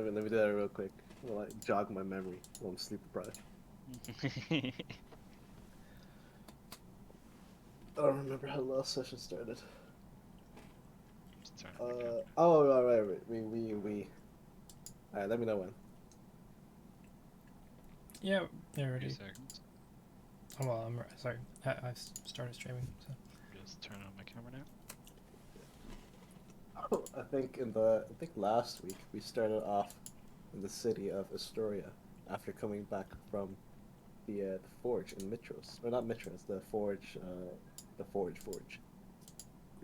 let me do that real quick. While I jog my memory while I'm sleep deprived. I don't remember how the last session started. Just turn it back up. Oh, right. We. Alright, let me know when. Yeah, they're 2 ready. seconds. Oh, well, I'm sorry. I've started streaming. So. Just turn on my camera now. I think last week we started off in the city of Astoria after coming back from the forge in Mitros, or not Mitros, the forge, forge.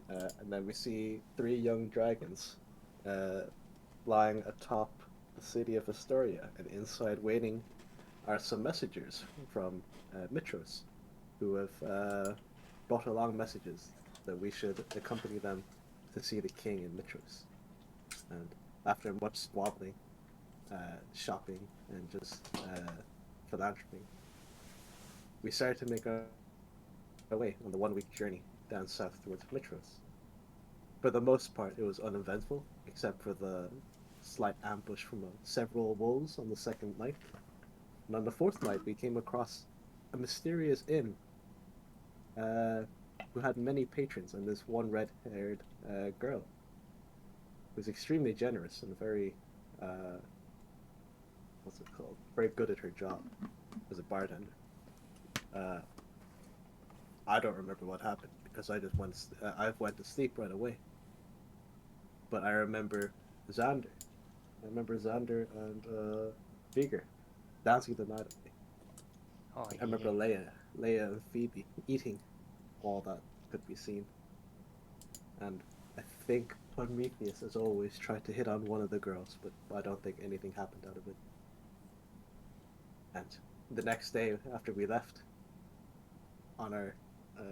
And then we see 3 young dragons, lying atop the city of Astoria, and inside waiting are some messengers from Mitros, who have brought along messages that we should accompany them to see the king in Mitros. And after much squabbling, shopping, and just philanthropy, we started to make our way on the 1 week journey down south towards Mitros. For the most part, it was uneventful, except for the slight ambush from several wolves on the second night. And on the 4th night, we came across a mysterious inn who had many patrons, and this one red-haired girl who was extremely generous and very, what's it called? Very good at her job as a bartender. I don't remember what happened because I went to sleep right away. But I remember Xander. I remember Xander and Vigor dancing the night away. Oh, I remember Leia and Phoebe eating all that could be seen. And I think Prometheus, as always, tried to hit on one of the girls, but I don't think anything happened out of it. And the next day after we left, on our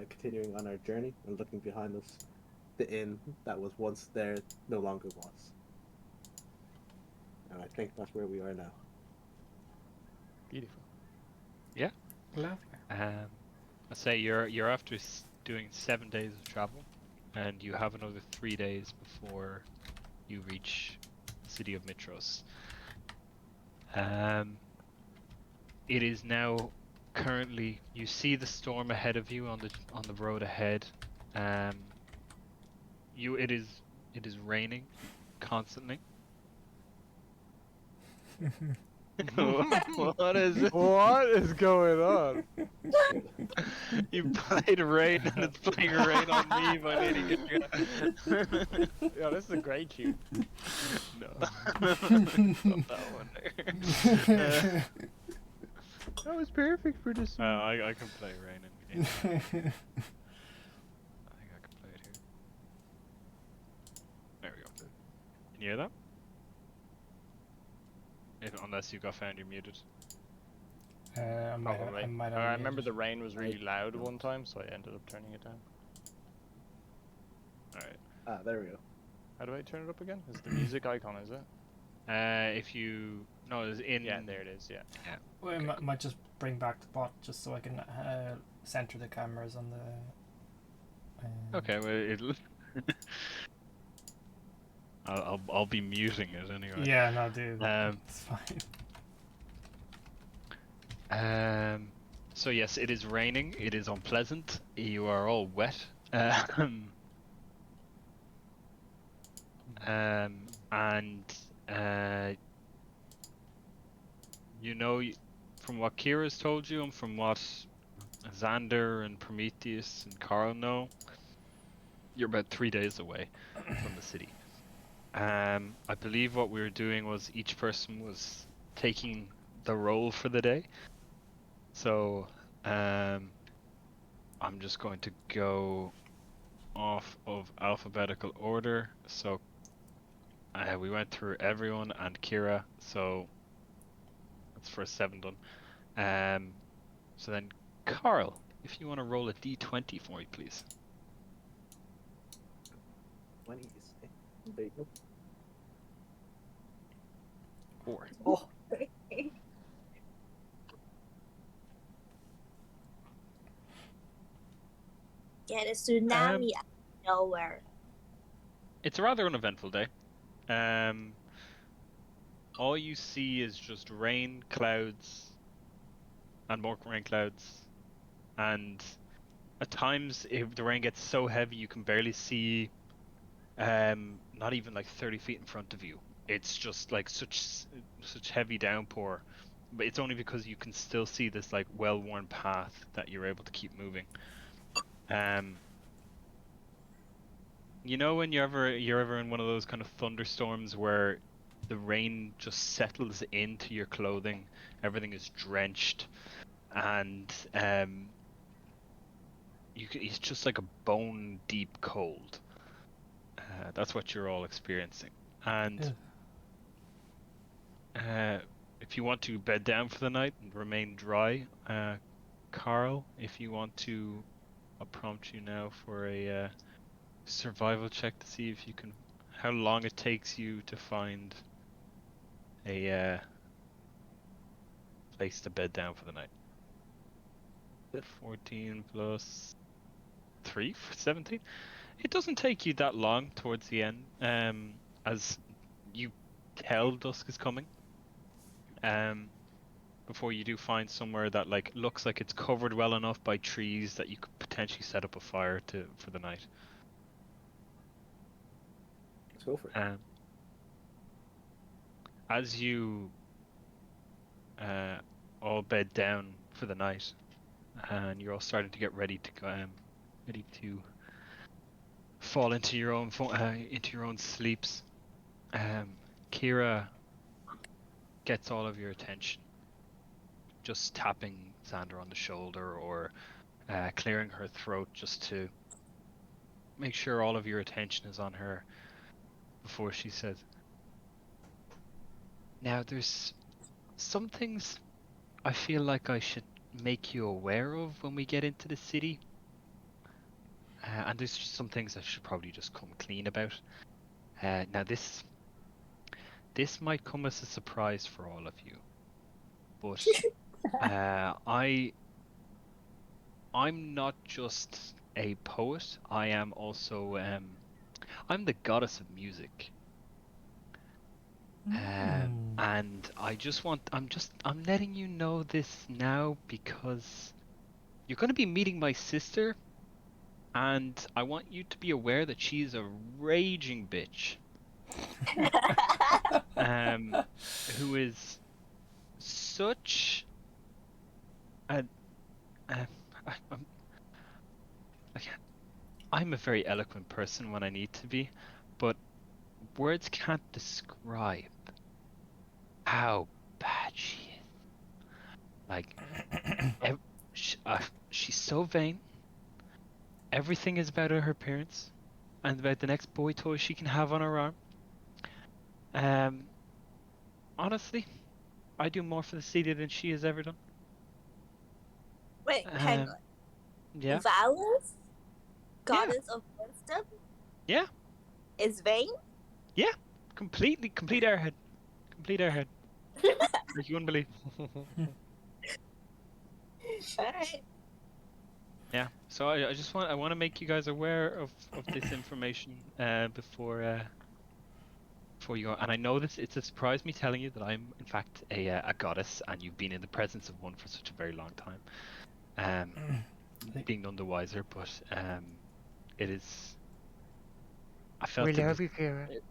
continuing on our journey and looking behind us, the inn that was once there no longer was. And I think that's where we are now. Beautiful. Yeah. Lovely. I say you're after doing 7 days of travel, and you have another 3 days before you reach the city of Mitros. It is now currently, you see the storm ahead of you on the road ahead. It is raining constantly. What is it? What is going on? You played rain and it's playing rain on me by Lady Gaga. Yeah, this is a great cue. No. Not that one there. That was perfect for this. I can play rain in I think I can play it here. There we go. Can you hear that? Unless you got found, you're muted. I might have I remember muted. the rain was really loud one time, so I ended up turning it down. Alright. There we go. How do I turn it up again? Is the music icon, is it? If you... No, it's in... Yeah, there it is, yeah. Well, I might just bring back the bot just so I can center the cameras on the. Okay, well, it'll... I'll be muting it anyway. Yeah, no, dude. It's fine. So yes, it is raining. It is unpleasant. You are all wet. And you know, from what Kira's told you and from what Xander and Prometheus and Carl know, you're about 3 days away from the city. I believe what we were doing was each person was taking the role for the day. So I'm just going to go off of alphabetical order. So we went through everyone and Kira, so that's first 7 done. So then Carl, if you want to roll a d20 for me, please. 20s. There you go. 4. Oh, Get a tsunami out of nowhere. It's a rather uneventful day. all you see is just rain, clouds, and more rain clouds. And at times, if the rain gets so heavy, you can barely see, not even like 30 feet in front of you. It's just like such heavy downpour. But it's only because you can still see this like well-worn path that you're able to keep moving. You know when you're ever in one of those kind of thunderstorms where the rain just settles into your clothing, everything is drenched, and it's just like a bone deep cold. That's what you're all experiencing. And if you want to bed down for the night and remain dry, Carl, if you want to, I'll prompt you now for a survival check to see if you can, how long it takes you to find a place to bed down for the night. 14 plus 3 for 17. It doesn't take you that long towards the end, as you tell dusk is coming. Before you do find somewhere that like looks like it's covered well enough by trees that you could potentially set up a fire for the night. Let's go for it. As you all bed down for the night, and you're all starting to get ready to go, ready to fall into your own sleeps. Kira gets all of your attention, just tapping Xander on the shoulder or clearing her throat just to make sure all of your attention is on her before she says, "Now there's some things I feel like I should make you aware of when we get into the city. And there's just some things I should probably just come clean about. Now this might come as a surprise for all of you, but I'm not just a poet. I am also I'm the goddess of music. And I'm letting you know this now because you're going to be meeting my sister, and I want you to be aware that she's a raging bitch. Who is such a I'm a very eloquent person when I need to be, but words can't describe how bad she is. Like, she's so vain. Everything is about her appearance and about the next boy toy she can have on her arm. Honestly, I do more for the city than she has ever done. Wait, hang on. Yeah. Valus, goddess of wisdom, Yeah. is vain? Yeah. Complete airhead. Complete airhead. Like you wouldn't believe. Alright. Yeah. So I want to make you guys aware of this information before you go. And I know it's a surprise me telling you that I'm in fact a goddess, and you've been in the presence of one for such a very long time. Being none the wiser, but it is. I felt We it love was, you, Kira.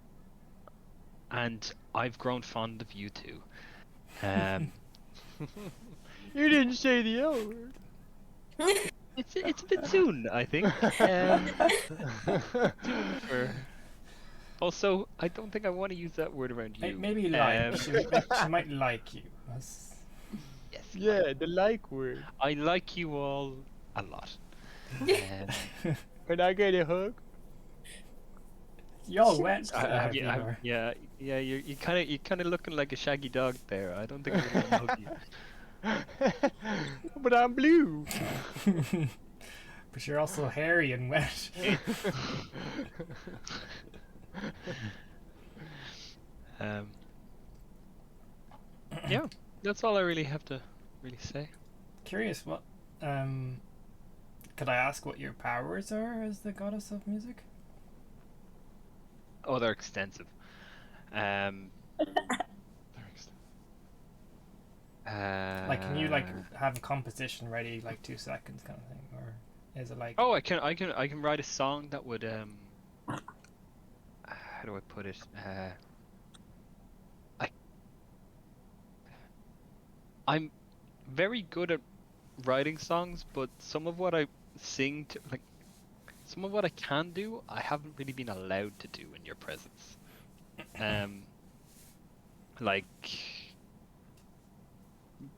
and I've grown fond of you too. You didn't say the L word. It's a bit soon, I think. Soon for. Also, I don't think I want to use that word around you. Maybe like. She might like you. Yes. Yeah, the like word. I like you all a lot. Can I get a hug? Y'all wet. Yeah. You're kind of looking like a shaggy dog there. I don't think I'm gonna hug you. But I'm blue. But you're also hairy and wet. Yeah, that's all I really have to really say. Curious, what could I ask what your powers are as the goddess of music? Oh, they're extensive. have a composition ready like 2 seconds kind of thing, or is it like? Oh, I can write a song that would how do I put it? I'm very good at writing songs, but some of what I sing to, like, some of what I can do, I haven't really been allowed to do in your presence. Like,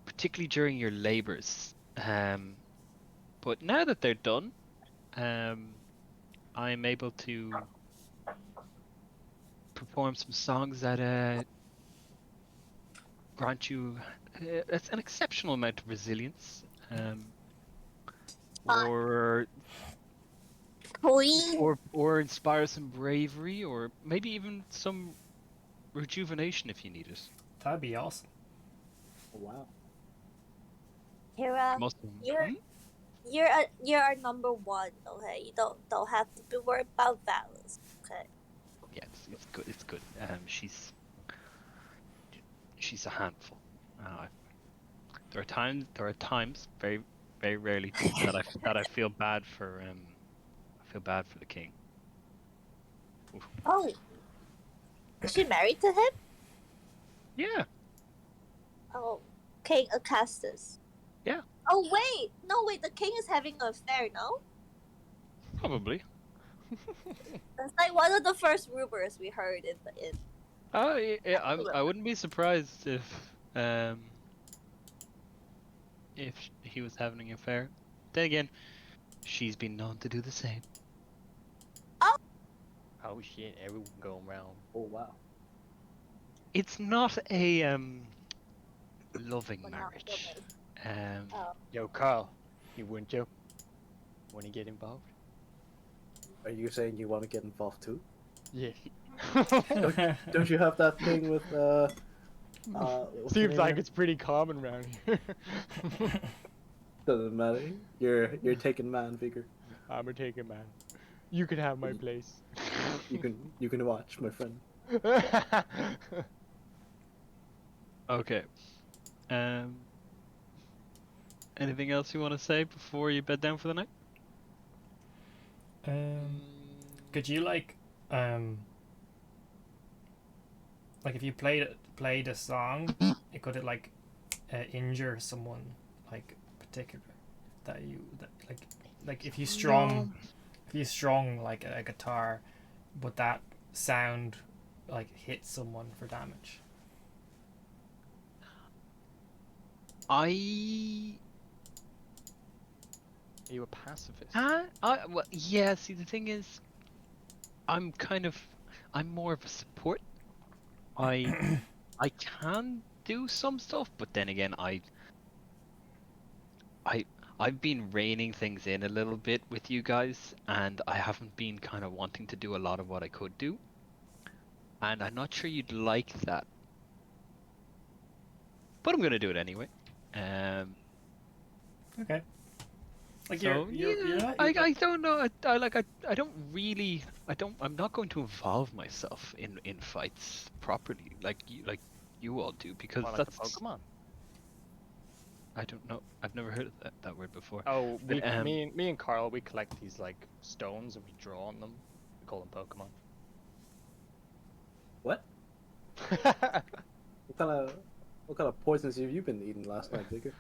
particularly during your labors. But now that they're done, I'm able to perform some songs that grant you it's an exceptional amount of resilience, or Please. or inspire some bravery, or maybe even some rejuvenation if you need it. That'd be awesome. Oh, wow. Kira, Most you're our number one. Okay, you don't have to be worried about Valis. Okay. Yeah, it's good. It's good. She's a handful. There are times, very very rarely, that I feel bad for I feel bad for the king. Oof. Oh, is she married to him? Yeah. Oh, King Acastus. Yeah. Oh wait, no wait, the king is having an affair, no? Probably. That's like one of the first rumors we heard in. Oh, yeah, I wouldn't be surprised if he was having an affair. Then again, she's been known to do the same. Oh shit, everyone going round. Oh, wow. It's not a loving Well, not marriage. women. Oh. Yo, Carl, you wouldn't you? Want to get involved? Are you saying you want to get involved too? Yeah. Don't you have that thing with what's her Seems name like again? it's pretty common around here. Doesn't matter. You're taking man figure. I'm gonna take it, man. You can have my place. You can watch, my friend. Okay. Anything else you want to say before you bed down for the night? Could you like if you played a song, it could it like injure someone like particular that if you strung like a guitar, would that sound like hit someone for damage? I Are you a pacifist? well, yeah. See, the thing is, I'm more of a support. I can do some stuff, but then again, I've been reining things in a little bit with you guys, and I haven't been kind of wanting to do a lot of what I could do, and I'm not sure you'd like that, but I'm gonna do it anyway. Okay. Like So you're not, I don't know. I don't really. I'm not going to involve myself in fights properly like you all do, because Well, like that's a Pokemon. I don't know. I've never heard of that word before. Oh, But, me and Carl, we collect these like stones and we draw on them. We call them Pokemon. What? What kind of poisons have you been eating last night, Digger?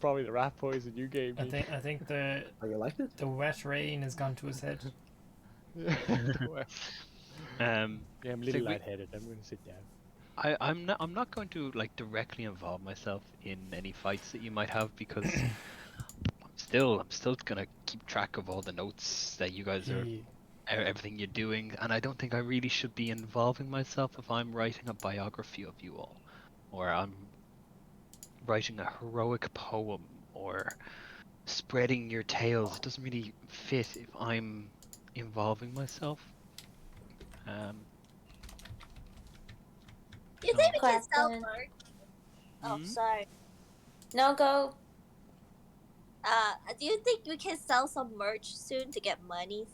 Probably the rat poison you gave me. I think the Oh, you liked it? wet rain has gone to his head. Yeah, I'm a So little we- lightheaded. I'm gonna sit down. I'm not going to like directly involve myself in any fights that you might have, because I'm still gonna keep track of all the notes that you guys are, everything you're doing, and I don't think I really should be involving myself if I'm writing a biography of you all, or I'm writing a heroic poem, or spreading your tales. It doesn't really fit if I'm involving myself. You think we can sell Question. merch? Oh, Hmm? sorry. No, go. Do you think we can sell some merch soon to get money?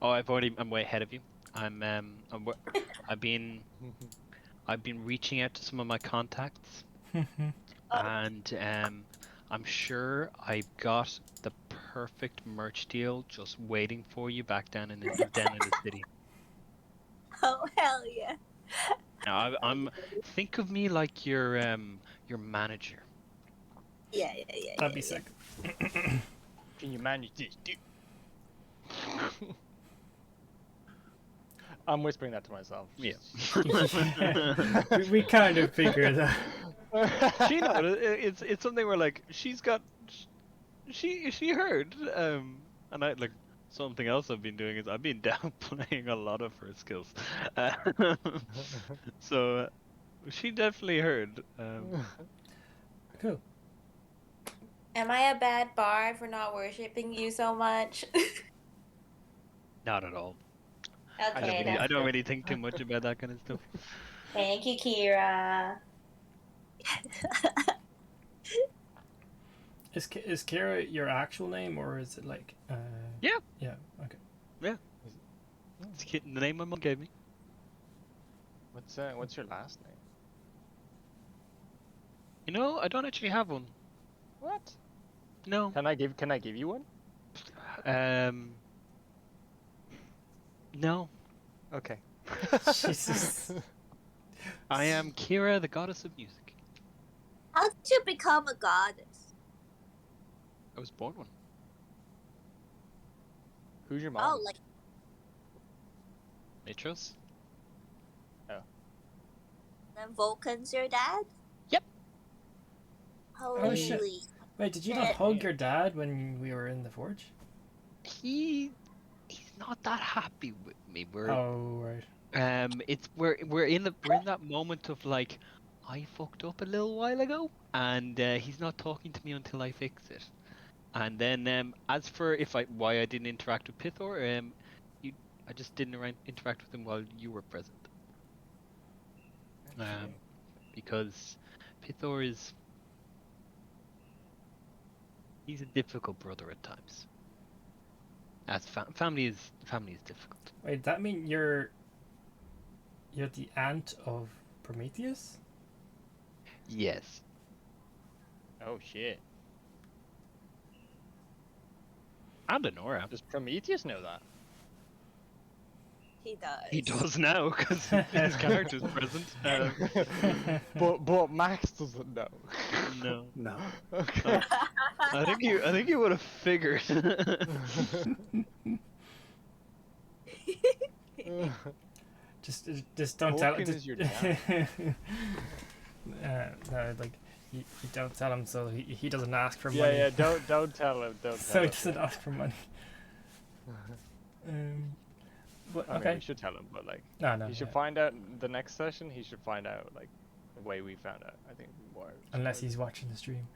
Oh, I'm way ahead of you. I've been reaching out to some of my contacts. and I'm sure I've got the perfect merch deal just waiting for you back down in the city. Oh hell yeah! Now, I'm think of me like your manager. Yeah. That'd be sick. Can you manage this, dude? I'm whispering that to myself. Yeah. we kind of figured that. She knows it's something where like she heard and I like something else I've been doing is I've been downplaying a lot of her skills. So she definitely heard. Cool. Am I a bad bard for not worshipping you so much? Not at all. Okay, that's I don't good. really think too much about that kind of stuff. Thank you, Kira. Is Kira your actual name, or is it like? Yeah. Yeah. Okay. It's the name my mom gave me. What's your last name? You know, I don't actually have one. What? No. Can I give you one? No. Okay. Jesus. I am Kira, the goddess of music. How did you become a goddess? I was born one. Who's your mom? Oh, like Matros? then Vulcan's your dad? Yep. Holy. shit. Wait, did you not Yeah. hug your dad when we were in the forge? He's not that happy with me. Oh right. We're in that moment of like I fucked up a little while ago and he's not talking to me until I fix it. And then as for why I didn't interact with Pithor, I just didn't interact with him while you were present. Because Pithor he's a difficult brother at times. As family is difficult. Wait, that mean you're the aunt of Prometheus? Yes. Oh shit. And Honora. Does Prometheus know that? He does. He does now because his character's present. But Max doesn't know. No. No. Okay. I think you would have figured. Just don't tell. Vulcan is your dad. No, like you don't tell him, so he doesn't ask for Yeah, money. yeah. Don't tell him. Don't So tell he him. doesn't ask for money. But I mean, okay. we should tell him, but like, No, he should find out the next session. He should find out like the way we found out. I think more. Unless he's watching the stream.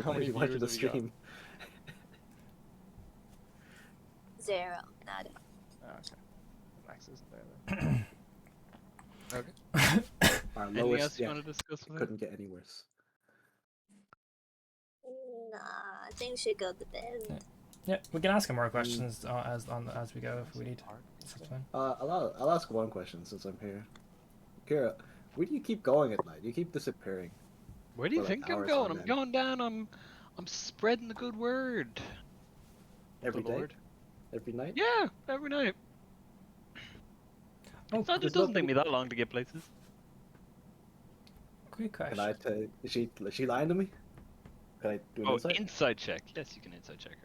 How many you watching the viewers have you got? stream? 0. Nada. Oh, okay. Max isn't there then. Okay. Our Anything lowest else you yet. want to discuss with him? Couldn't get any worse. Nah, I think we should go to bed. Yeah, we can ask him more questions as we go if we need. That's fine. I'll ask one question since I'm here. Kira, where do you keep going at night? You keep disappearing. Where do you for, like, think I'm hours going? on I'm end. going down. I'm spreading the good word. Every The day? Lord. Every night? Yeah, every night. Oh, It there's doesn't take nothing- me that long to get places. quick question. Can I tell? Is she lying to me? Can I do an Oh, insight? inside check. Yes, you can inside check her.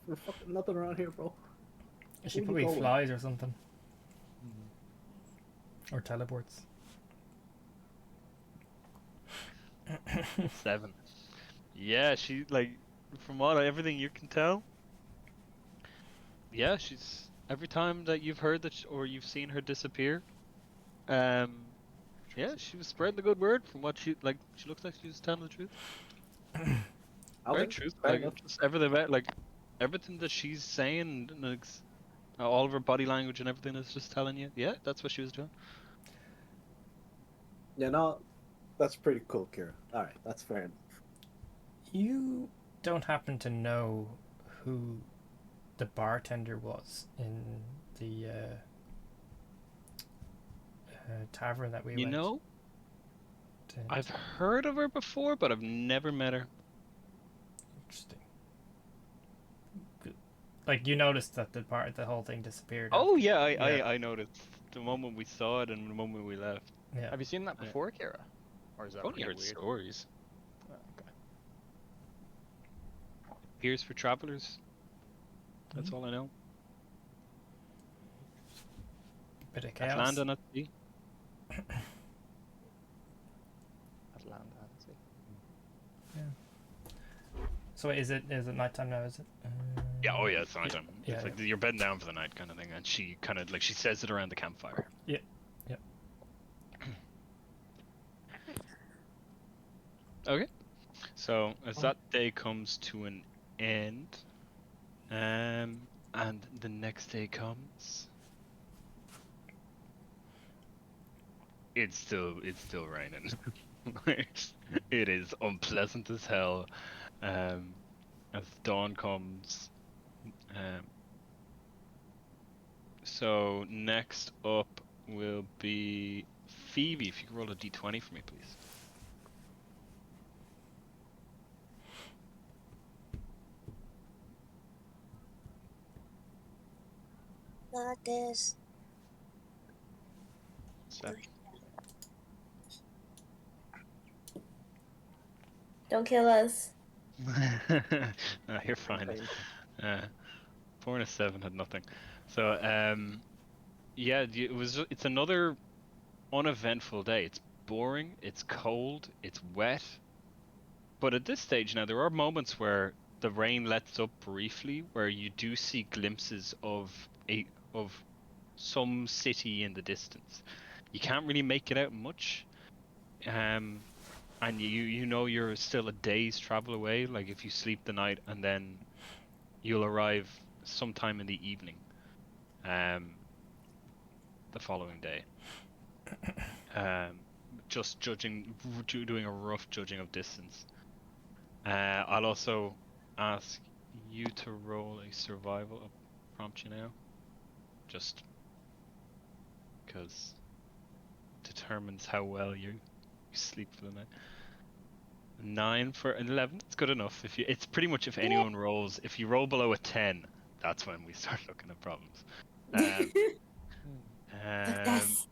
We're fucking nothing around here, bro. She where you probably going? flies or something. Or teleports. 7. Yeah, she like from everything you can tell. Yeah, she's every time that you've heard that or you've seen her disappear. Yeah, she was spreading the good word from what she looks like she was telling the truth. Very Okay, truth. fair Like enough. just everything about everything that she's saying, like all of her body language and everything is just telling you. Yeah, that's what she was doing. Yeah, no, that's pretty cool, Kira. All right, that's fair enough. You don't happen to know who the bartender was in the tavern that we You went know, to. I've heard of her before, but I've never met her. Interesting. Good. Like you noticed that the whole thing disappeared. Oh after. yeah, Yeah. I noticed the moment we saw it and the moment we left. Yeah. Have you seen that Yeah. before, Kira? Or is that I've only really heard weird? stories. Oh, okay. Piers for travelers. That's all I know. Bit of At chaos. land and at sea. Atlanta, let's see. So is it nighttime now? Is it? Yeah, oh yeah, it's nighttime. Yeah, It's like you're bedding down for the night kind of thing, and she kind of like she says it around the campfire. Yeah. Okay, so as that day comes to an end, and the next day comes, it's still raining. It is unpleasant as hell. As dawn comes. So next up will be Phoebe. If you could roll a d20 for me, please. Not this. Sec. Don't kill us. No, you're fine. Fine. 4 and a 7 had nothing. So yeah, it's another uneventful day. It's boring. It's cold. It's wet. But at this stage now, there are moments where the rain lets up briefly, where you do see glimpses of some city in the distance. You can't really make it out much, and you know you're still a day's travel away. Like if you sleep the night, and then you'll arrive sometime in the evening, the following day. Just doing a rough judging of distance. I'll also ask you to roll a survival. I'll prompt you now. Just because determines how well you sleep for the night. 9 for 11. It's good enough. It's pretty much if anyone rolls. If you roll below a 10, that's when we start looking at problems. Success.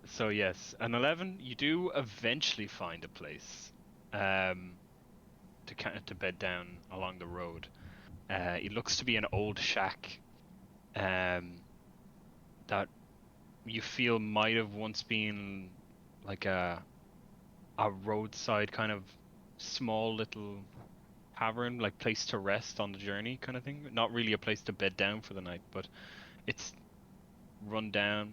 So yes, an 11. You do eventually find a place to bed down along the road. It looks to be an old shack that you feel might have once been like a roadside kind of small little tavern, like place to rest on the journey kind of thing. Not really a place to bed down for the night, but it's run down.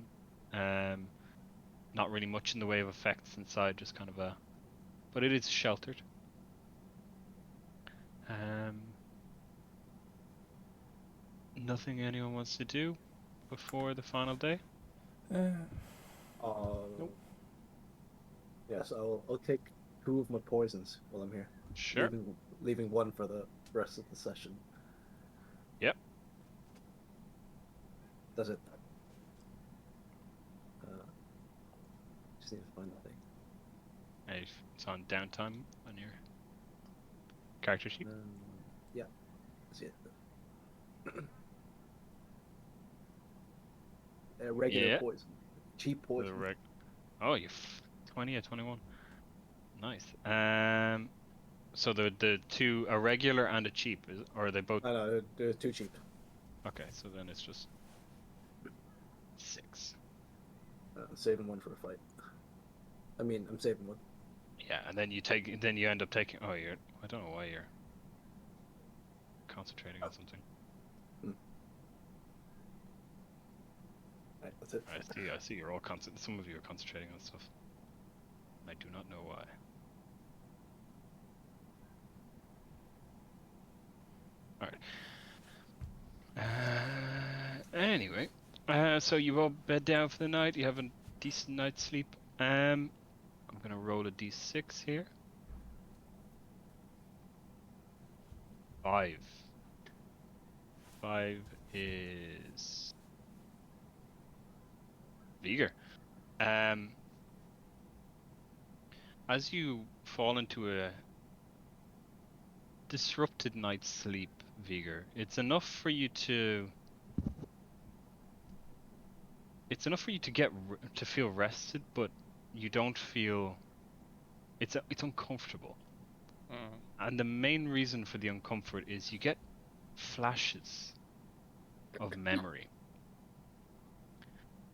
Not really much in the way of effects inside, just kind of but it is sheltered. Nothing anyone wants to do before the final day? Nope. Yes, I'll take 2 of my poisons while I'm here. Sure. Leaving 1 for the rest of the session. Yep. Does it? Just need to find the thing. It's on downtime on your character sheet. Yeah. See it. Regular Yeah. poison. Cheap The poison. Oh, you 20 or 21. Nice. So the two, a regular and a cheap, or are they both? I know, they're too cheap. Okay, so then it's just 6. Saving 1 for a fight. I mean, I'm saving 1. Yeah, and then you end up taking. Oh, I don't know why you're concentrating on something. Right, that's it. I see. You're all some of you are concentrating on stuff. I do not know why. Alright. Anyway, so you all bed down for the night. You have a decent night's sleep. I'm gonna roll a d6 here. 5. 5 is Viger. As you fall into a disrupted night's sleep, Vigor, it's enough for you to to feel rested, but you don't feel it's uncomfortable. Mm. And the main reason for the uncomfort is you get flashes of memory.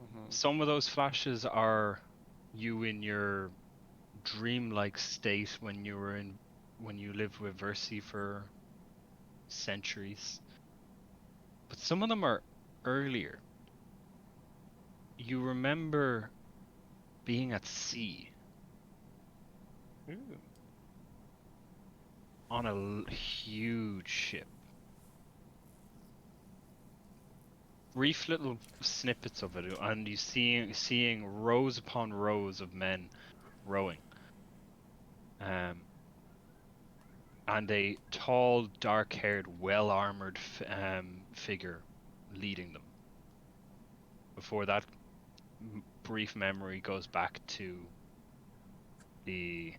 Mm-hmm. Some of those flashes are you in your dreamlike state when you lived with Versi for centuries. But some of them are earlier. You remember being at sea Ooh. on a huge ship. Brief little snippets of it, and you seeing rows upon rows of men rowing. And a tall, dark-haired, well-armored figure leading them. Before that brief memory goes back to the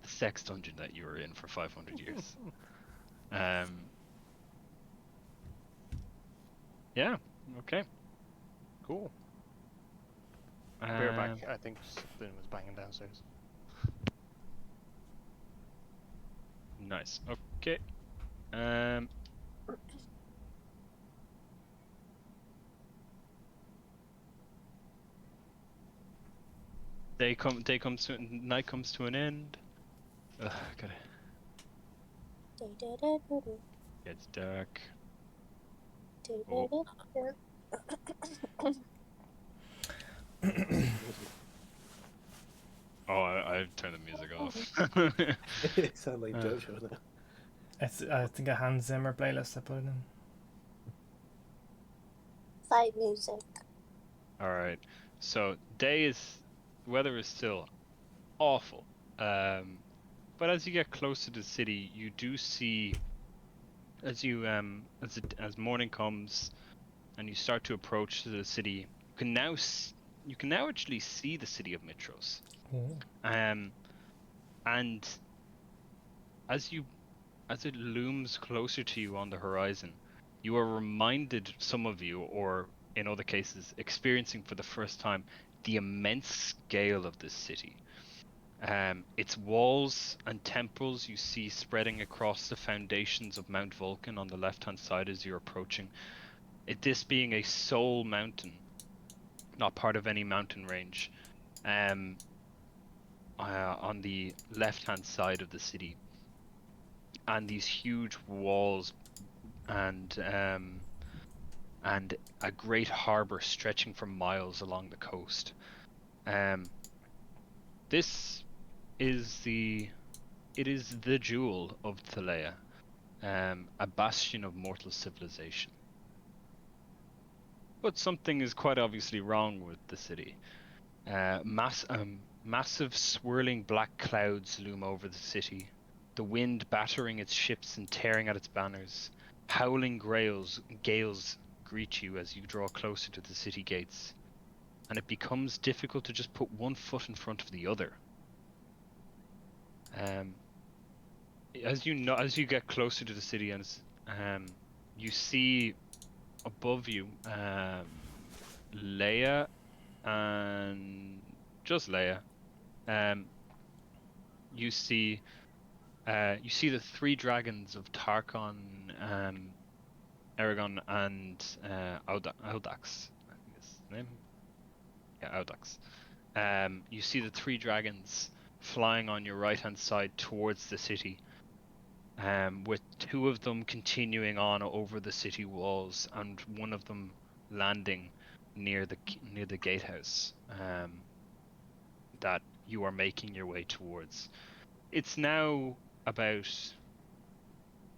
sex dungeon that you were in for 500 years. Yeah, okay. Cool. Beer back. Um, I think something was banging downstairs. nice. Okay. Um, night comes to an end. Ugh, gotta. It's dark. Oh, I turned the music off. It sounds like Uh. JoJo now. It's I think a Hans Zimmer playlist I put it in. Fight music. All right. So weather is still awful. But as you get closer to the city, you do see as morning comes and you start to approach the city, you can now actually see the city of Mitros. Oh. And as it looms closer to you on the horizon, you are reminded, some of you, or in other cases, experiencing for the first time, the immense scale of this city. Its walls and temples you see spreading across the foundations of Mount Vulcan on the left-hand side as you're approaching. This being a sole mountain, not part of any mountain range, on the left-hand side of the city, and these huge walls and a great harbor stretching for miles along the coast. This is the jewel of Thalea, a bastion of mortal civilization. But something is quite obviously wrong with the city. Massive swirling black clouds loom over the city, the wind battering its ships and tearing at its banners. Howling gales greet you as you draw closer to the city gates, and it becomes difficult to just put one foot in front of the other. As you get closer to the city, and you see above you, Leia, and just Leia. You see the three dragons of Tarkon, Aragon, and Audax. I think is his name. Yeah, Audax. You see the three dragons flying on your right-hand side towards the city, with two of them continuing on over the city walls, and one of them landing near the gatehouse that you are making your way towards. It's now about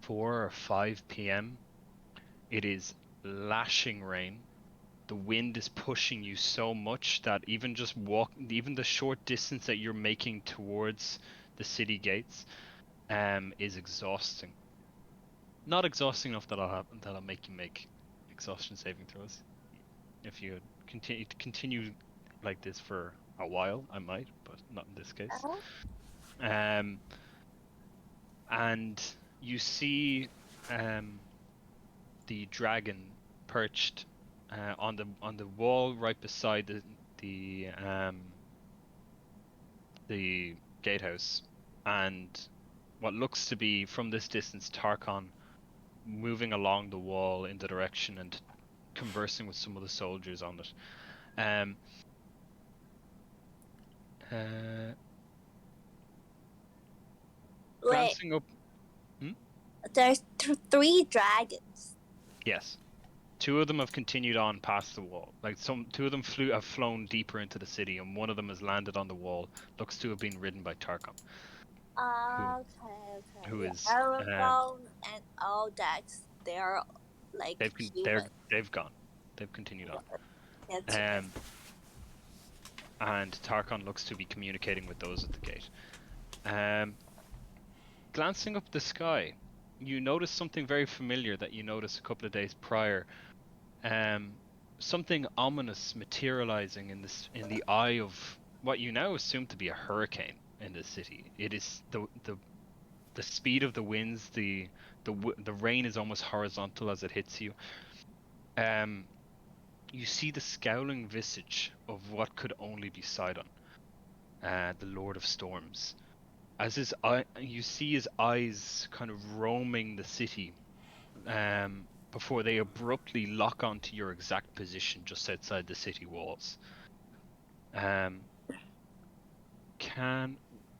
4 or 5 p.m. It is lashing rain. The wind is pushing you so much that even the short distance that you're making towards the city gates, is exhausting. Not exhausting enough that I'll make you make exhaustion saving throws. If you continue like this for a while. I might, but not in this case. Oh. And you see the dragon perched on the wall right beside the gatehouse, and what looks to be from this distance Tarkon moving along the wall in the direction and conversing with some of the soldiers on it. Wait, Glancing up, there's 3 dragons. yes, 2 of them have continued on past the wall. Like 2 of them have flown deeper into the city, and one of them has landed on the wall. Looks to have been ridden by Tarkon. Okay. Who Yeah, is, Aragorn and Aldax, they're like human. they've gone. They've continued on. That's And Tarkon looks to be communicating with those at the gate. Glancing up the sky, you notice something very familiar that you noticed a couple of days prior. Something ominous materializing in the eye of what you now assume to be a hurricane in the city. It is the speed of the winds. The rain is almost horizontal as it hits you. You see the scowling visage of what could only be Sidon, the Lord of Storms. As you see his eyes kind of roaming the city, before they abruptly lock onto your exact position just outside the city walls.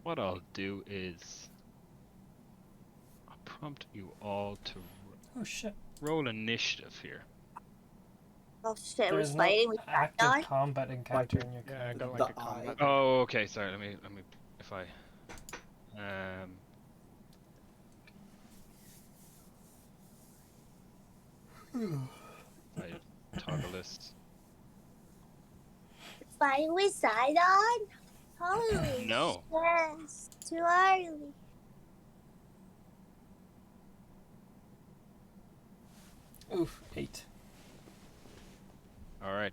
What I'll do is I'll prompt you all to Oh shit. roll initiative here. Oh shit, we're There's no fighting with that active guy? combat encounter in your Yeah, I character. got The like a combat. Oh, okay. Sorry. Let me. If I. I toggle this. Fighting with Sidon? Holy No. yes, too early. Oof, 8. All right.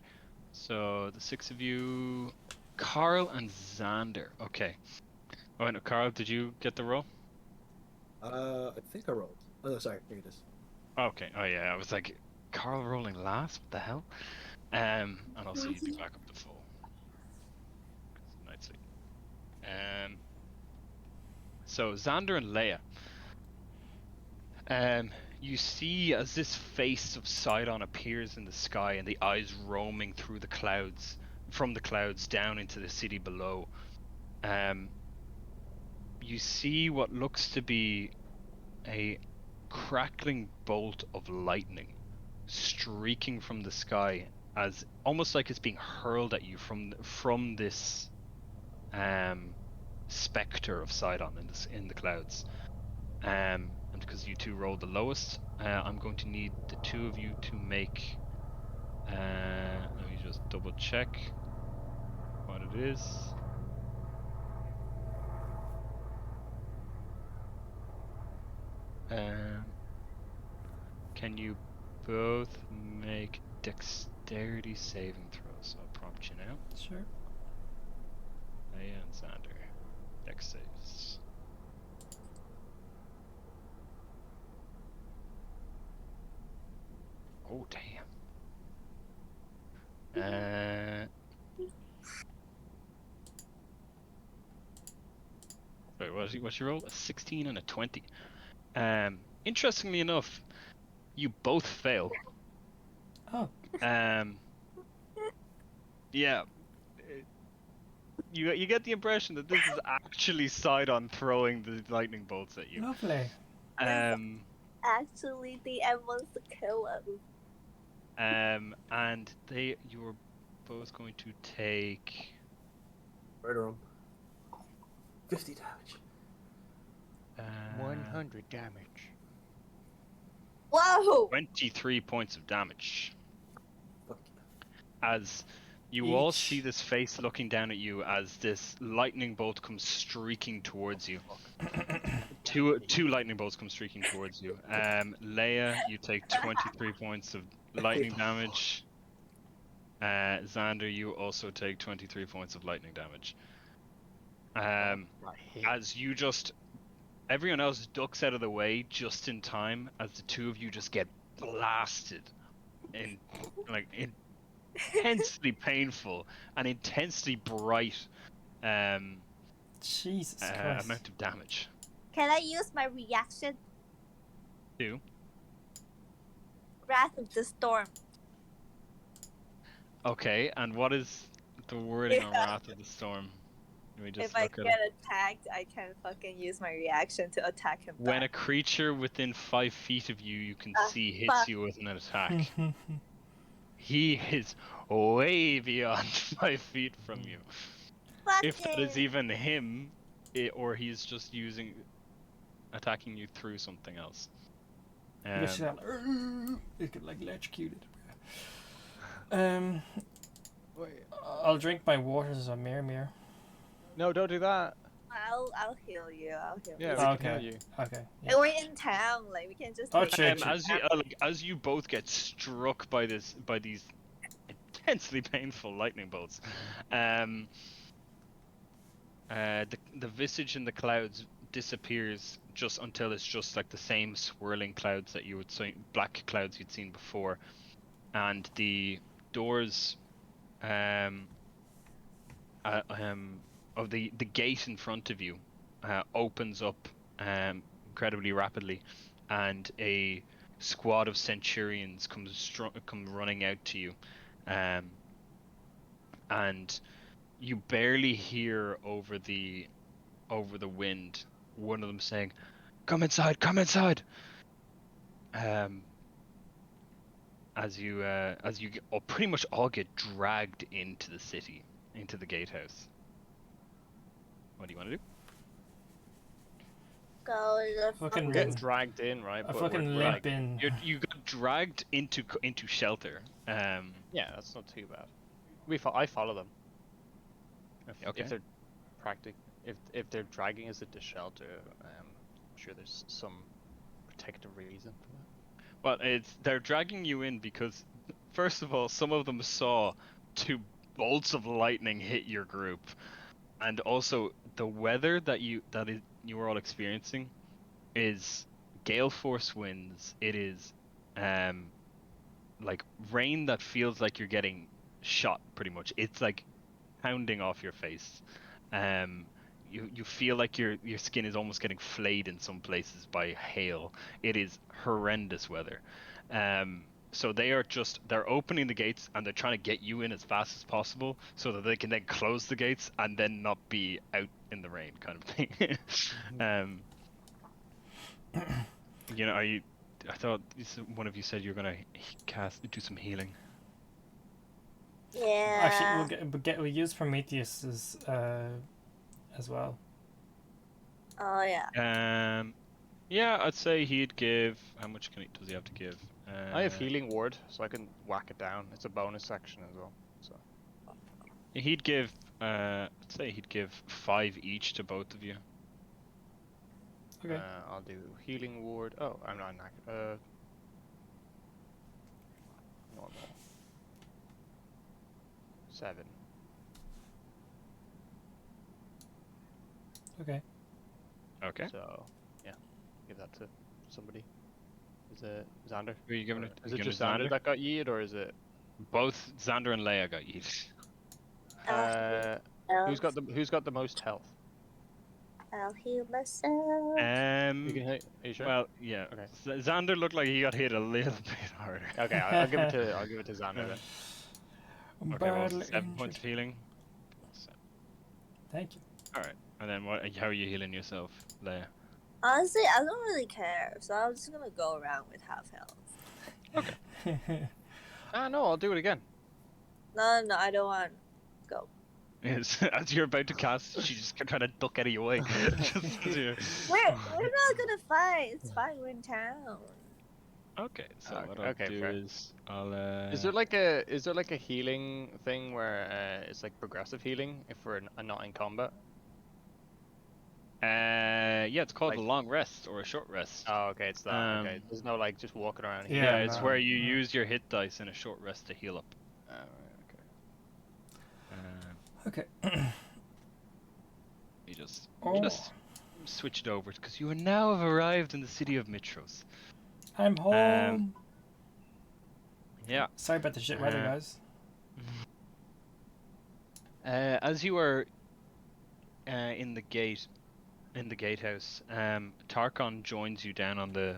So the 6 of you, Carl and Xander. Okay. Oh no, Carl, did you get the roll? I think I rolled. Oh, sorry. Here it is. Okay. Oh yeah, I was like, Carl rolling last. What the hell? And also you'd be back up to full. Night sleep. So Xander and Leia. You see as this face of Sidon appears in the sky and the eyes roaming through the clouds, from the clouds down into the city below. You see what looks to be a crackling bolt of lightning streaking from the sky, as almost like it's being hurled at you from this specter of Sidon in the clouds. And because you 2 rolled the lowest, I'm going to need the 2 of you to make. Let me just double check what it is. Can you both make dexterity saving throws? I'll prompt you now. Sure. Leia and Xander. Dex saves. Oh damn. Wait, what's your roll? A 16 and a 20. Interestingly enough, you both fail. Oh. Yeah. You get the impression that this is actually Sidon throwing the lightning bolts at you. Lovely. Actually, the end wants to kill him. And you're both going to take Murder him. 50 damage. 100 damage. Whoa! 23 points of damage. Fuck. As you all Each. see this face looking down at you as this lightning bolt comes streaking towards you. Two lightning bolts come streaking towards you. Leia, you take 23 points of lightning damage. Xander, you also take 23 points of lightning damage. Right. As you just, everyone else ducks out of the way just in time as the two of you just get blasted in, like, intensely painful and intensely bright Jesus Christ. amount of damage. Can I use my reaction? Do. Wrath of the Storm. Okay, and what is the wording on Wrath of the Storm? Let me just If I look at get it. attacked, I can fucking use my reaction to attack him When a back. creature within 5 feet of you, you can see hits fuck. you with an attack. He is way beyond 5 feet from you. Fuck If that is it. even him, or he's just attacking you through something else. You should have, it could like electrocute it. Wait. I'll drink my water as a mirror. No, don't do that. I'll heal you. I'll heal Yeah, you. we can heal you. Okay. And we're in town. Like we can just. Oh, take shit. As you both get struck by these intensely painful lightning bolts, the visage in the clouds disappears just until it's just like the same swirling clouds that you would see, black clouds you'd seen before, and the doors of the gate in front of you opens up incredibly rapidly, and a squad of centurions come running out to you, and you barely hear over the wind one of them saying, "Come inside, come inside." As you pretty much all get dragged into the city, into the gatehouse. What do you want to do? Go to Fucking We're getting dragged in, right? I But fucking we're limp like, in. You got dragged into shelter. yeah, that's not too bad. I follow them. Okay. If they're if they're dragging us into shelter, I'm sure there's some protective reason for that. Well, they're dragging you in because, first of all, some of them saw 2 bolts of lightning hit your group, and also the weather that you were all experiencing is gale force winds. It is like rain that feels like you're getting shot pretty much. It's like pounding off your face. You feel like your skin is almost getting flayed in some places by hail. It is horrendous weather. So they're opening the gates and they're trying to get you in as fast as possible so that they can then close the gates and then not be out in the rain, kind of thing. I thought one of you said you were gonna do some healing. Yeah. Actually, we'll use Prometheus as well. Oh yeah. Yeah, I'd say he'd give. How much does he have to give? I have healing ward, so I can whack it down. It's a bonus section as well. So He'd give. I'd say he'd give 5 each to both of you. Okay. I'll do healing ward. Oh, I'm not normal. 7. Okay. Okay. So yeah, give that to somebody. Is it Xander? Who are you giving Or it? Is You it giving just it Xander that got yeet, or is it? Both Xander and Leia got yeet. Who's got the most health? I'll heal myself. You can hit. Are you sure? Well, yeah. Okay. Xander looked like he got hit a little bit harder. Okay, I'll give it to Xander then. I'm Okay, well, badly 7 points of injured. healing. Thank you. All right, and then how are you healing yourself, Leia? Honestly, I don't really care, so I'm just gonna go around with half health. No, I'll do it again. No, I don't want. Go. As you're about to cast, she just trying to duck out of your way. Just as you're- We're not gonna fight. It's fine. We're in town. Okay, so what I'll Okay, do fair. is I'll. Is there like a healing thing where it's like progressive healing if we're not in combat? Yeah, it's called like- a long rest or a short rest. Oh, okay, it's that. Okay, Um, there's no like just walking around here. Yeah, Yeah, it's no. where you use your hit dice in a short rest to heal up. Right, okay. Okay. You just Oh. switch it over because you now have arrived in the city of Mitros. I'm home. Yeah. Sorry about the shit weather, Uh, guys. As you are in the gatehouse, Tarkon joins you down on the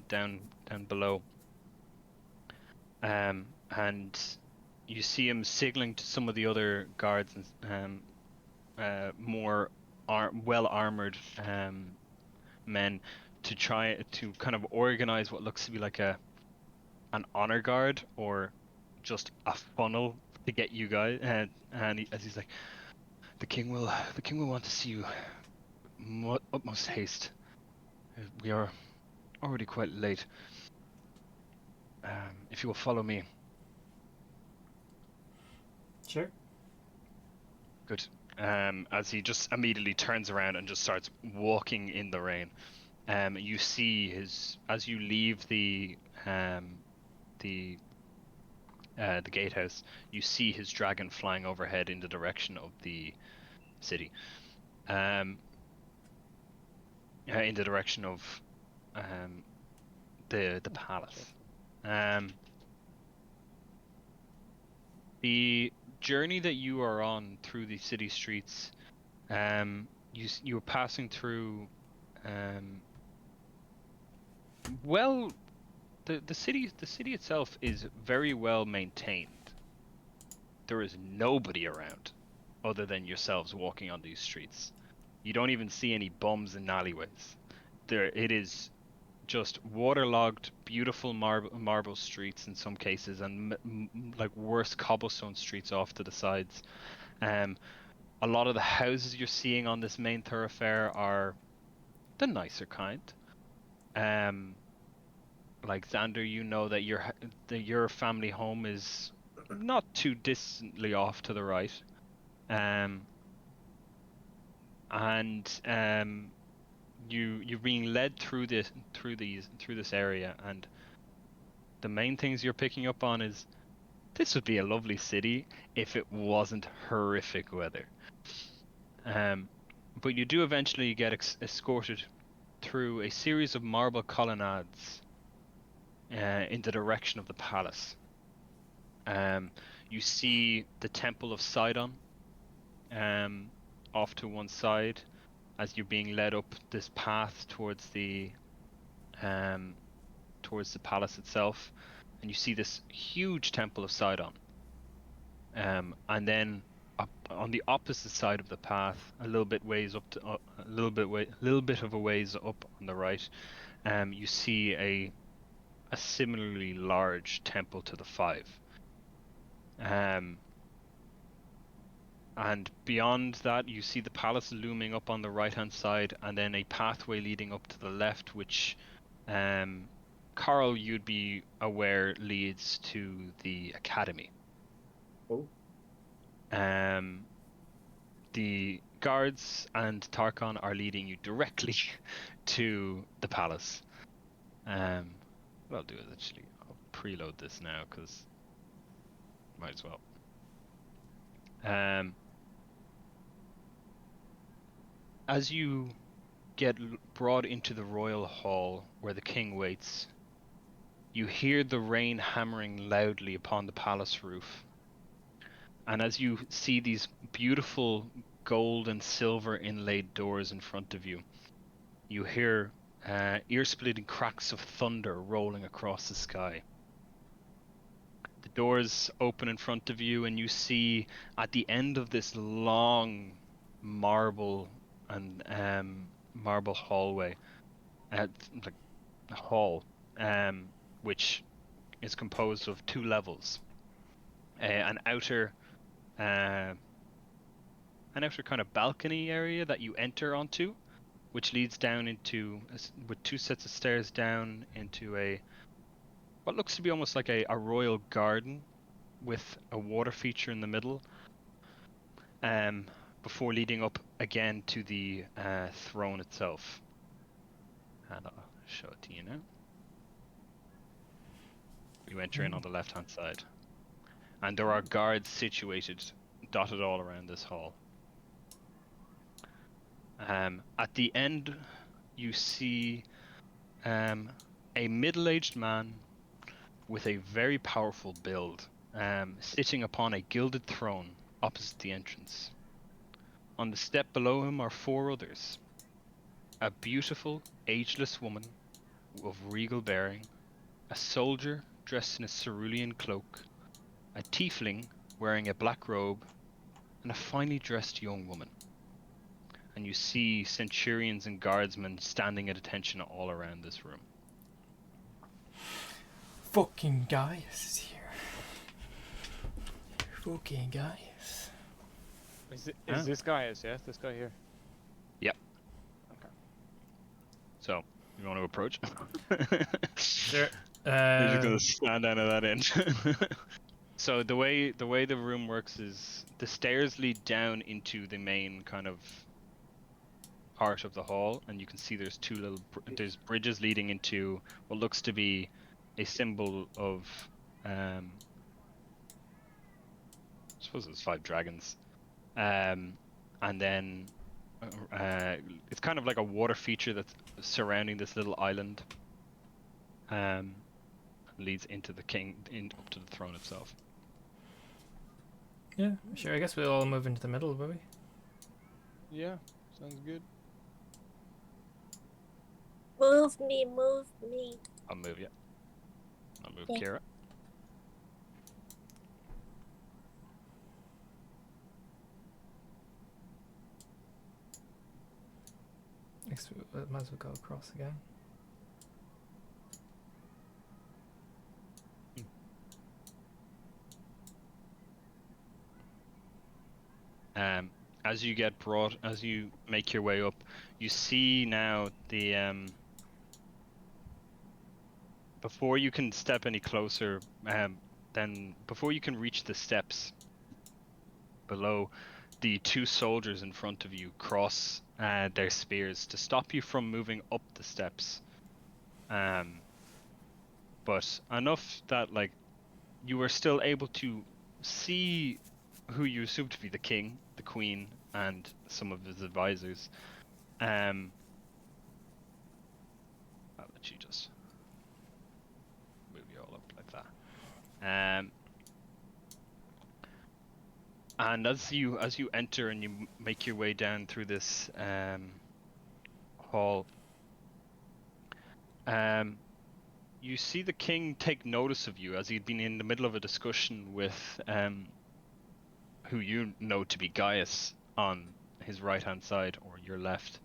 down below. And you see him signaling to some of the other guards and more well armored men to try to kind of organize what looks to be like an honor guard or just a funnel to get you guys. As he's like, the king will want to see you. Utmost haste. We are already quite late. If you will follow me. Sure. Good. As he just immediately turns around and just starts walking in the rain. You see as you leave the gatehouse, you see his dragon flying overhead in the direction of the city. In the direction of the palace. The journey that you are on through the city streets, you are passing through. Well, the city itself is very well maintained. There is nobody around, other than yourselves walking on these streets. You don't even see any bums in alleyways. It is just waterlogged, beautiful marble streets in some cases, and like worse cobblestone streets off to the sides. A lot of the houses you're seeing on this main thoroughfare are the nicer kind. Like Xander, you know that your family home is not too distantly off to the right. You're being led through this area, and the main things you're picking up on is this would be a lovely city if it wasn't horrific weather. But you do eventually get escorted through a series of marble colonnades in the direction of the palace. You see the Temple of Sidon off to one side as you're being led up this path towards the palace itself, and you see this huge Temple of Sidon. And then on the opposite side of the path, a little bit of a ways up on the right, you see a similarly large temple to the Five. And beyond that, you see the palace looming up on the right-hand side, and then a pathway leading up to the left, which, Carl, you'd be aware leads to the academy. Oh. The guards and Tarkon are leading you directly to the palace. What I'll do is actually I'll preload this now because might as well. As you get brought into the royal hall where the king waits, you hear the rain hammering loudly upon the palace roof. And as you see these beautiful gold and silver inlaid doors in front of you, you hear ear-splitting cracks of thunder rolling across the sky. The doors open in front of you, and you see at the end of this long marble hallway, like a hall, which is composed of two levels, an outer kind of balcony area that you enter onto, which leads down into with two sets of stairs down into what looks to be almost like a royal garden with a water feature in the middle, before leading up again to the throne itself. And I'll show it to you now. You enter in on the left-hand side, and there are guards situated dotted all around this hall. At the end, you see a middle-aged man with a very powerful build, sitting upon a gilded throne opposite the entrance. On the step below him are 4 others. A beautiful, ageless woman of regal bearing, a soldier dressed in a cerulean cloak, a tiefling wearing a black robe, and a finely dressed young woman. And you see centurions and guardsmen standing at attention all around this room. Fucking Gaius is here. Fucking Gaius. Is this guy yes? This guy here? Yep. Okay. So, you want to approach? Sure. You're just gonna stand down at that end. So the way the room works is the stairs lead down into the main kind of part of the hall, and you can see there's there's bridges leading into what looks to be a symbol of I suppose it's 5 dragons, and then it's kind of like a water feature that's surrounding this little island, leads into the up to the throne itself. Yeah, sure. I guess we'll all move into the middle, will we? Yeah, sounds good. Move me, move me. I'll move you. I'll move Okay. Kira. Next, we might as well go across again. As you make your way up, you see now the before you can step any closer, then before you can reach the steps below, the 2 soldiers in front of you cross their spears to stop you from moving up the steps. But enough that like you were still able to see who you assume to be the king, the queen, and some of his advisors. I'll let you just move you all up like that. And as you enter and you make your way down through this hall, you see the king take notice of you as he'd been in the middle of a discussion with who you know to be Gaius on his right-hand side or your left.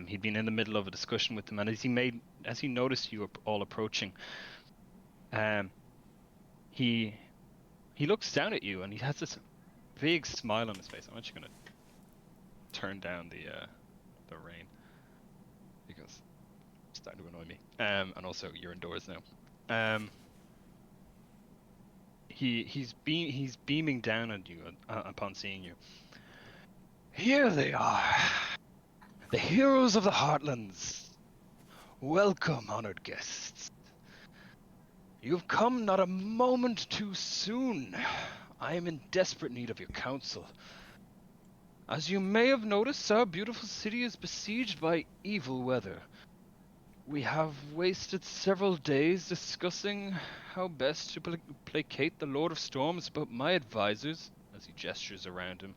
He'd been in the middle of a discussion with them, and as he noticed you all approaching, he looks down at you and he has this big smile on his face. I'm actually gonna turn down the rain because it's starting to annoy me. And also you're indoors now. He's beaming down at you upon seeing you. Here they are, the heroes of the Heartlands. Welcome, honored guests. You've come not a moment too soon. I am in desperate need of your counsel. As you may have noticed, our beautiful city is besieged by evil weather. We have wasted several days discussing how best to placate the Lord of Storms, but my advisors, as he gestures around him,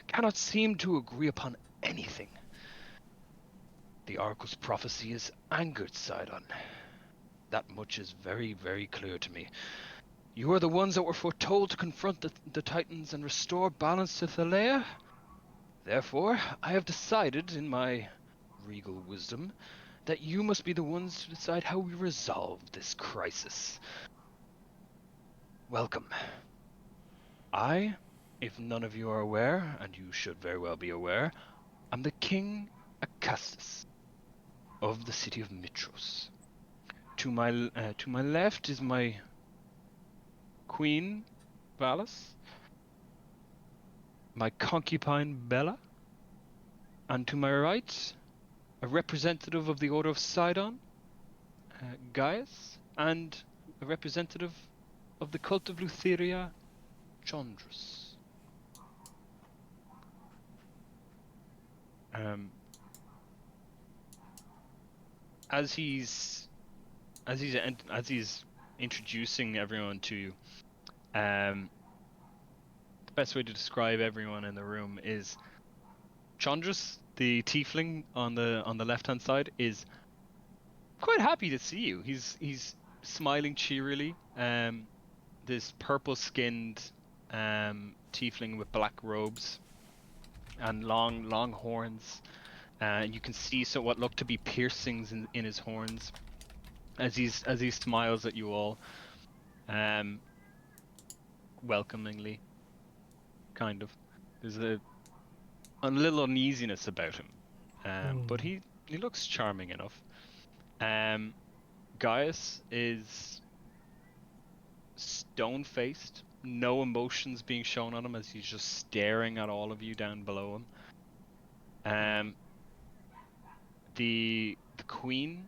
cannot seem to agree upon anything. The Oracle's prophecy has angered Sidon. That much is very, very clear to me. You are the ones that were foretold to confront the Titans and restore balance to Thalea. Therefore, I have decided, in my regal wisdom, that you must be the ones to decide how we resolve this crisis. Welcome. I, if none of you are aware, and you should very well be aware, am the King Acastus of the city of Mitros. To my left is my Queen Valis, my concubine Bella, and to my right, a representative of the Order of Sidon, Gaius, and a representative of the Cult of Lutheria, Chondrus. Um, as he's as he's introducing everyone to you, the best way to describe everyone in the room is Chandras, the tiefling on the left hand side, is quite happy to see you. He's smiling cheerily. This purple skinned tiefling with black robes and long horns. And you can see what look to be piercings in his horns as he smiles at you all, welcomingly, kind of. There's a little uneasiness about him, but he looks charming enough. Gaius is stone-faced, no emotions being shown on him as he's just staring at all of you down below him. The queen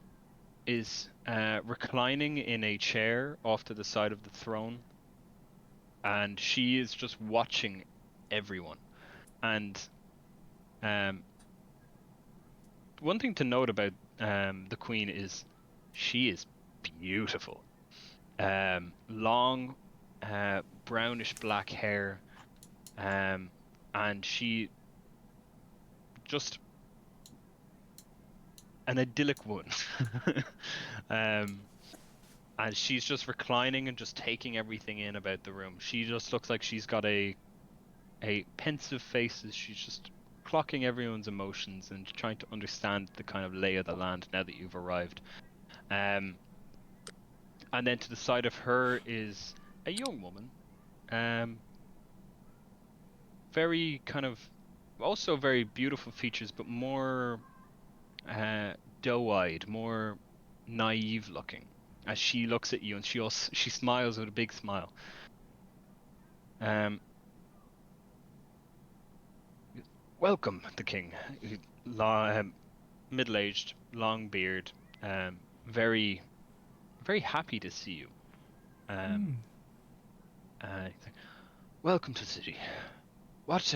is reclining in a chair off to the side of the throne, and she is just watching everyone. And one thing to note about the queen is she is beautiful. Long brownish black hair, and she just an idyllic woman. And she's just reclining and just taking everything in about the room. She just looks like she's got a pensive face as she's just clocking everyone's emotions and trying to understand the kind of lay of the land now that you've arrived. And then to the side of her is a young woman, very kind of, also very beautiful features, but more doe-eyed, more naive looking, as she looks at you, and she smiles with a big smile. Welcome, the king. Middle-aged, long beard, very, very happy to see you. Welcome to the city. What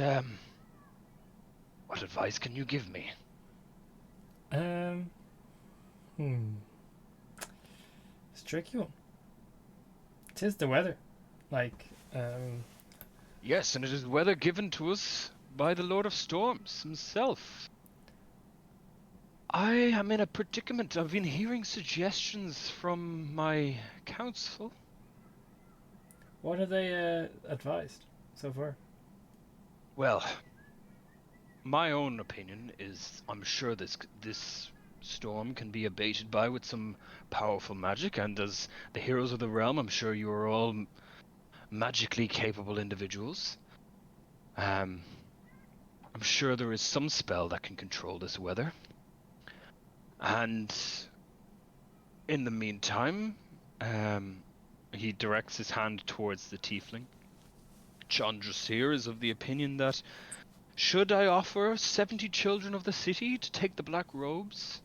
advice can you give me? It's a tricky one. 'Tis the weather. Yes, and it is weather given to us by the Lord of Storms himself. I am in a predicament. I've been hearing suggestions from my council. What have they advised so far? Well, my own opinion is I'm sure this storm can be abated with some powerful magic, and as the heroes of the realm, I'm sure you are all magically capable individuals. I'm sure there is some spell that can control this weather. And in the meantime, he directs his hand towards the tiefling. Chandras here is of the opinion that should I offer 70 children of the city to take the black robes,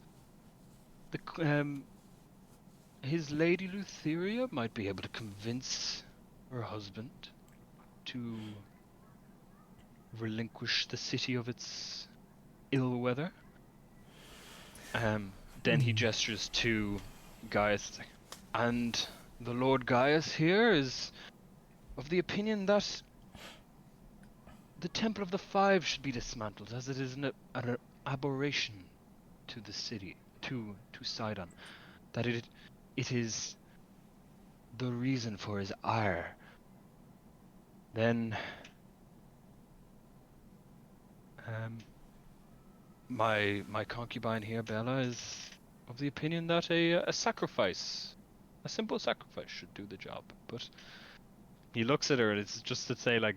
his lady Lutheria might be able to convince her husband to relinquish the city of its ill weather. Then he gestures to Gaius, and the Lord Gaius here is of the opinion that the Temple of the Five should be dismantled, as it is an aberration to the city, to Sidon, that it is the reason for his ire. Then my concubine here, Bella, is of the opinion that a sacrifice, a simple sacrifice, should do the job. But he looks at her, and it's just to say, like,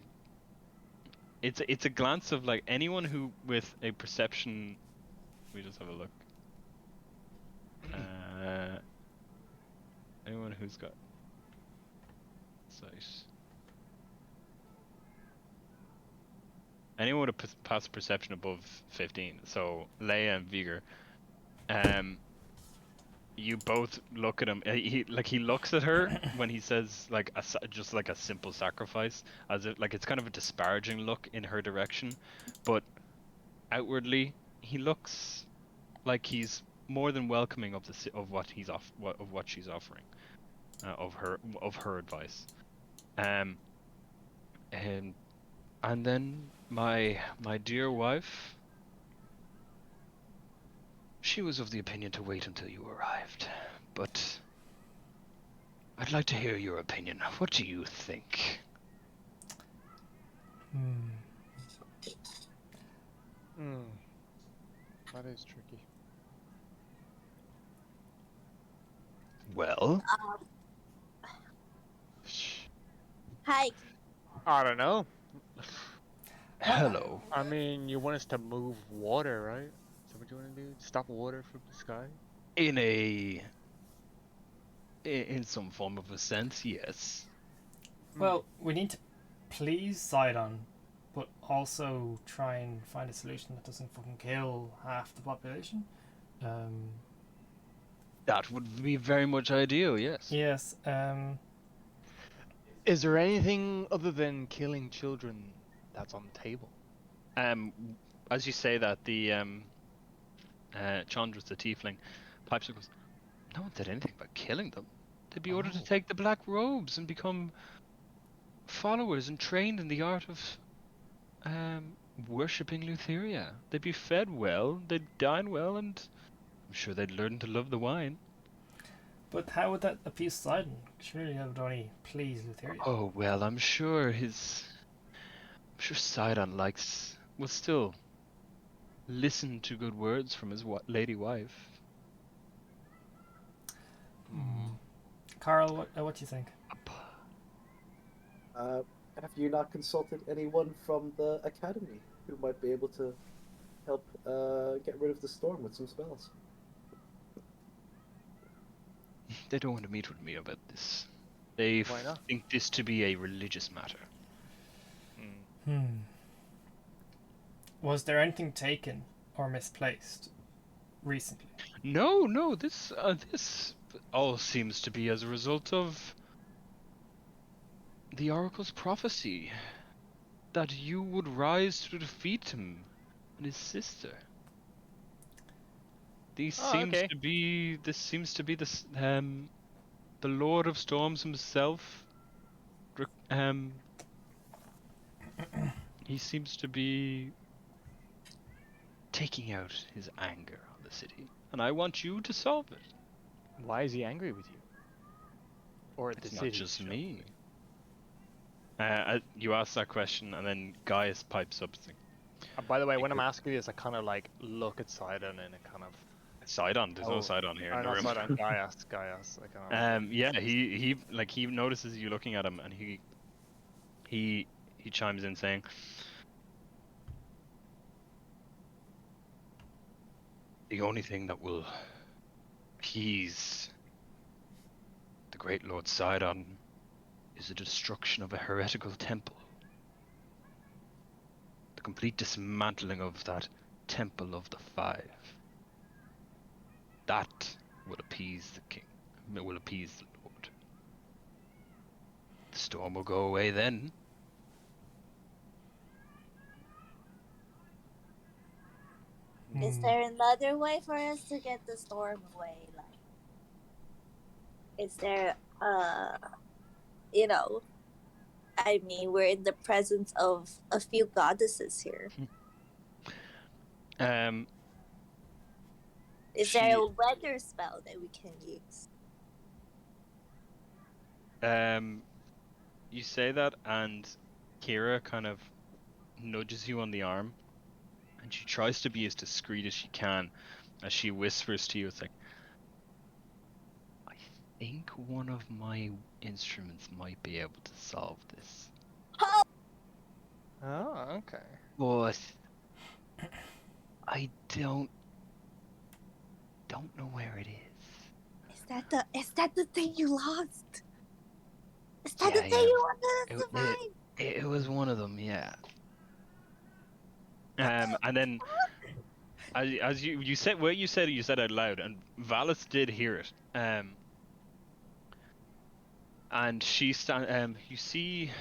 it's a glance of like anyone who with a perception. We just have a look. Anyone who's got sight. Anyone with a past perception above 15. So Leia and Vigor. You both look at him. He looks at her when he says like just like a simple sacrifice, as if like it's kind of a disparaging look in her direction, but outwardly he looks like he's more than welcoming of of what of what she's offering, of her advice. Um, and then my dear wife, she was of the opinion to wait until you arrived, but I'd like to hear your opinion. What do you think? That is tricky. Well, Hi. I don't know. hello. I mean, you want us to move water, right? Is that what you want to do? Stop water from the sky? In some form of a sense, yes. Well, we need to please Sidon, but also try and find a solution that doesn't fucking kill half the population. That would be very much ideal, yes. Yes. Is there anything other than killing children that's on the table? As you say that, the Chandra's the tiefling, pipes and goes, no one said anything about killing them. They'd be ordered to take the black robes and become followers and trained in the art of worshipping Lutheria. They'd be fed well, they'd dine well, and I'm sure they'd learn to love the wine. But how would that appease Sidon? Surely that would only please Lutheria. Oh well, I'm sure Sidon will still listen to good words from his lady wife. Carl, what do you think? Have you not consulted anyone from the academy who might be able to help get rid of the storm with some spells? They don't want to meet with me about this. They think this to be a religious matter. Was there anything taken or misplaced recently? No. This all seems to be as a result of the oracle's prophecy that you would rise to defeat him and his sister. This seems to be the Lord of Storms himself. He seems to be taking out his anger on the city, and I want you to solve it. Why is he angry with you? Or it's not just me. You asked that question, and then Gaius pipes up. By the way, when I'm asking this, I kind of like look at Sidon and it kind of. Sidon? There's no Sidon here in the room. Sidon, Gaius. Yeah, he notices you looking at him, and he chimes in saying, the only thing that will appease the great Lord Sidon is the destruction of a heretical temple. The complete dismantling of that Temple of the Five. That will appease the king. It will appease the Lord. The storm will go away then. Is there another way for us to get the storm away? Like, is there, I mean, we're in the presence of a few goddesses here. Is there a weather spell that we can use? You say that, and Kira kind of nudges you on the arm, and she tries to be as discreet as she can, as she whispers to you, it's like, I think one of my instruments might be able to solve this. Oh, okay. But I don't know where it is. Is that the thing you lost? Is that the thing you wanted us to find? It was one of them, yeah. And then, as you said, what you said out loud, and Valis did hear it. And she you see,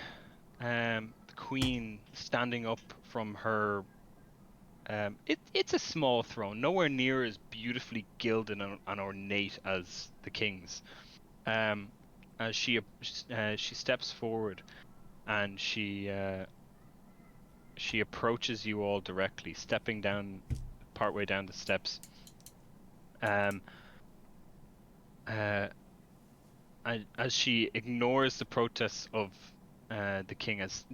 the queen standing up from her It's a small throne, nowhere near as beautifully gilded and ornate as the king's. As she steps forward and she approaches you all directly, stepping down partway down the steps. Um, as she ignores the protests of the king, as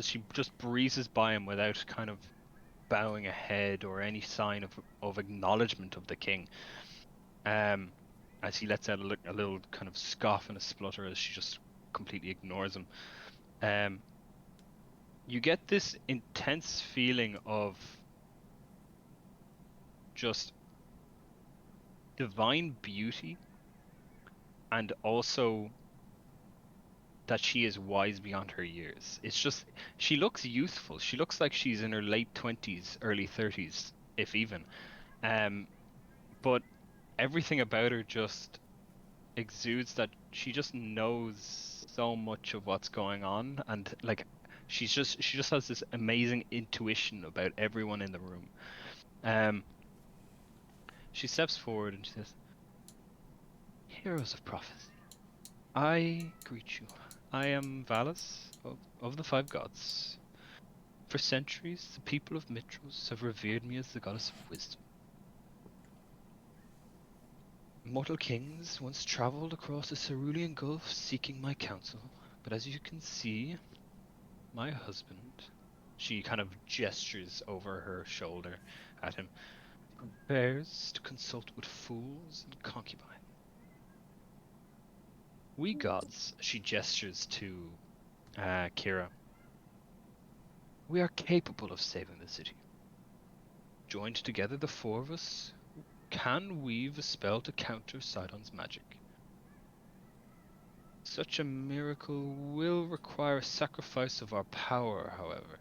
she just breezes by him without kind of bowing a head or any sign of acknowledgement of the king. As he lets out a little kind of scoff and a splutter as she just completely ignores him. You get this intense feeling of just divine beauty, and also that she is wise beyond her years. It's just, she looks youthful. She looks like she's in her late 20s, early 30s, if even. But everything about her just exudes that she just knows so much of what's going on, and like she just has this amazing intuition about everyone in the room. She steps forward and she says, "Heroes of prophecy, I greet you. I am Valus of the Five Gods. For centuries, the people of Mitros have revered me as the goddess of wisdom. Mortal kings once traveled across the Cerulean Gulf seeking my counsel, but as you can see, my husband," she kind of gestures over her shoulder at him, "prepares to consult with fools and concubines. We gods," she gestures to Kira, "we are capable of saving the city. Joined together, the four of us can weave a spell to counter Sidon's magic. Such a miracle will require a sacrifice of our power, however.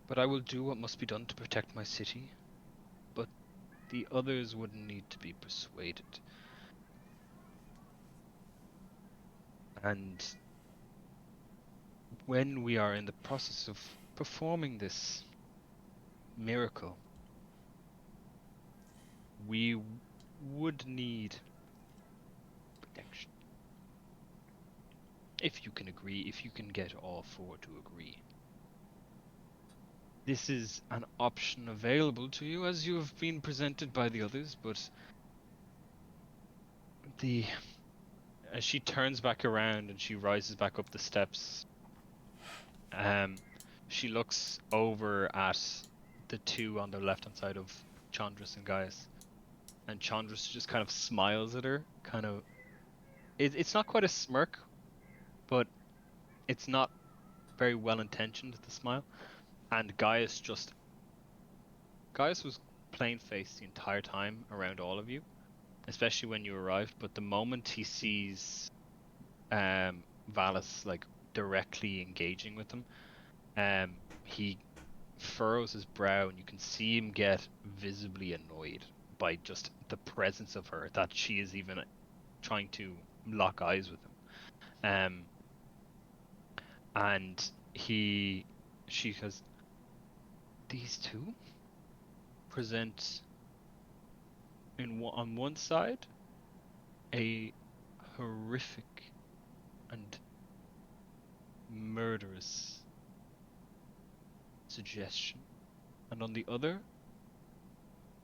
But I will do what must be done to protect my city. But the others would need to be persuaded. And when we are in the process of performing this miracle, we would need protection. If you can agree, if you can get all four to agree. This is an option available to you as you have been presented by the others, but as she turns back around and she rises back up the steps, she looks over at the two on the left-hand side of Chandris and Gaius, and Chandris just kind of smiles at her, kind of. It's not quite a smirk, but it's not very well intentioned, the smile. And Gaius was plain-faced the entire time around all of you, especially when you arrived. But the moment he sees Valus like directly engaging with him, he furrows his brow, and you can see him get visibly annoyed by just the presence of her, that she is even trying to lock eyes with him. And she has, "These two present on one side a horrific and murderous suggestion, and on the other,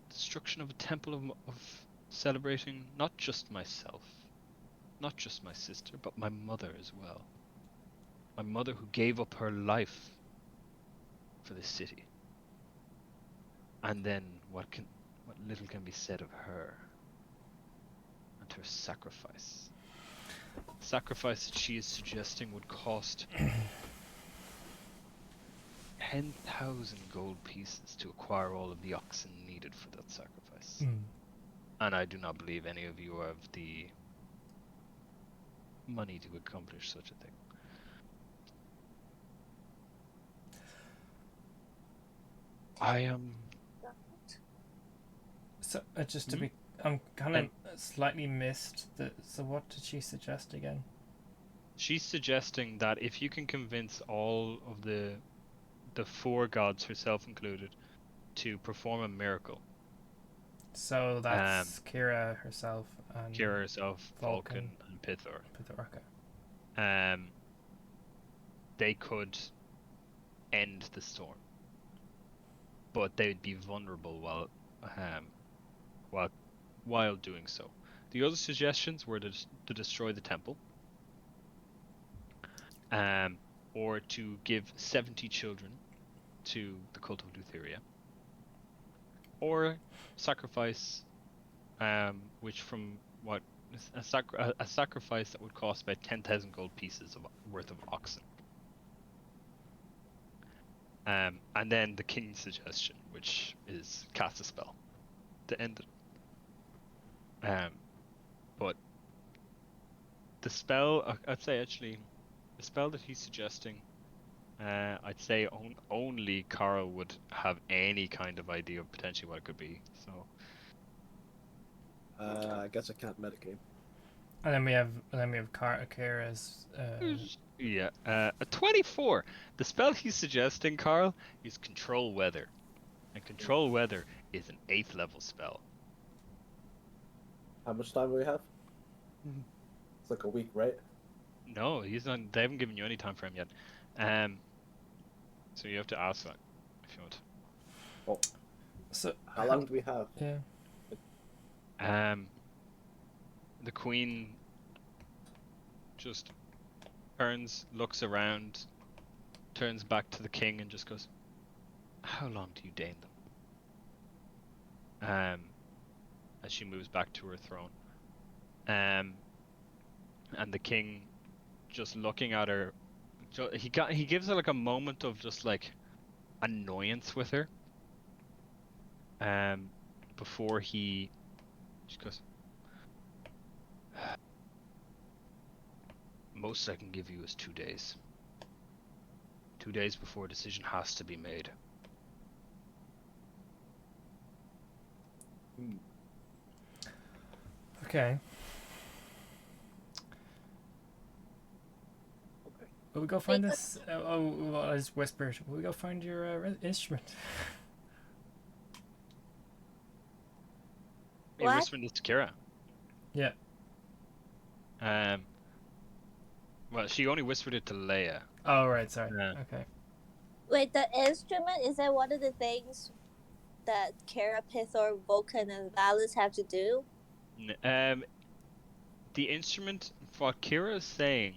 destruction of a temple of celebrating not just myself, not just my sister, but my mother as well. My mother who gave up her life for this city. And then what little can be said of her and her sacrifice. Sacrifice that she is suggesting would cost 10,000 gold pieces to acquire all of the oxen needed for that sacrifice. And I do not believe any of you have the money to accomplish such a thing." I am. So just to be, I'm kind of slightly missed the. So what did she suggest again? She's suggesting that if you can convince all of the the four gods, herself included, to perform a miracle. So that's Kira herself and Kira herself, Vulcan. Vulcan, and Pithor. Pithor. They could end the storm, but they would be vulnerable while doing so. The other suggestions were to destroy the temple, or to give 70 children to the cult of Lutheria, or sacrifice, which from what a sacrifice that would cost about 10,000 gold pieces worth of oxen. And then the king's suggestion, which is cast a spell to end it. But the spell, I'd say actually, the spell that he's suggesting, I'd say only Carl would have any kind of idea of potentially what it could be. So. I guess I can't metagame. And then we have Kira's. Yeah, a 24. The spell he's suggesting, Carl, is Control Weather, and Control Weather is an 8th level spell. How much time do we have? It's like a week, right? No, he's not. They haven't given you any time frame yet. So you have to ask that if you want. Well, So how long do we have? Yeah. The queen just turns, looks around, turns back to the king, and just goes, "How long do you deign them?" As she moves back to her throne. And the king, just looking at her, he gives her like a moment of just like annoyance with her. Before he just goes, "Most I can give you is 2 days. 2 days before a decision has to be made." Okay. Will we go find this? I just whispered. Will we go find your instrument? You're whispering this to Kira. Yeah. Well, she only whispered it to Leia. Oh, right. Sorry. Yeah. Okay. Wait, the instrument, is that one of the things that Kara, Pithor, Vulcan, and Valus have to do? The instrument, what Kira is saying,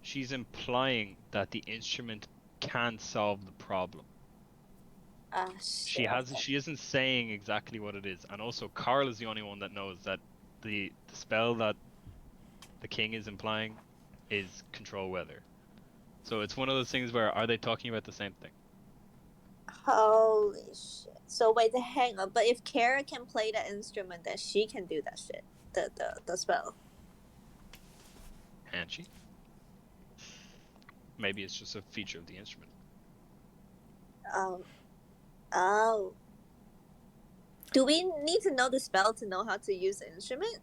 she's implying that the instrument can solve the problem. Shit. She isn't saying exactly what it is, and also Carl is the only one that knows that the spell that the king is implying is Control Weather. So it's one of those things where, are they talking about the same thing? Holy shit. So wait, hang on. But if Kara can play the instrument, then she can do that shit. The spell. Can she? Maybe it's just a feature of the instrument. Oh. Do we need to know the spell to know how to use the instrument?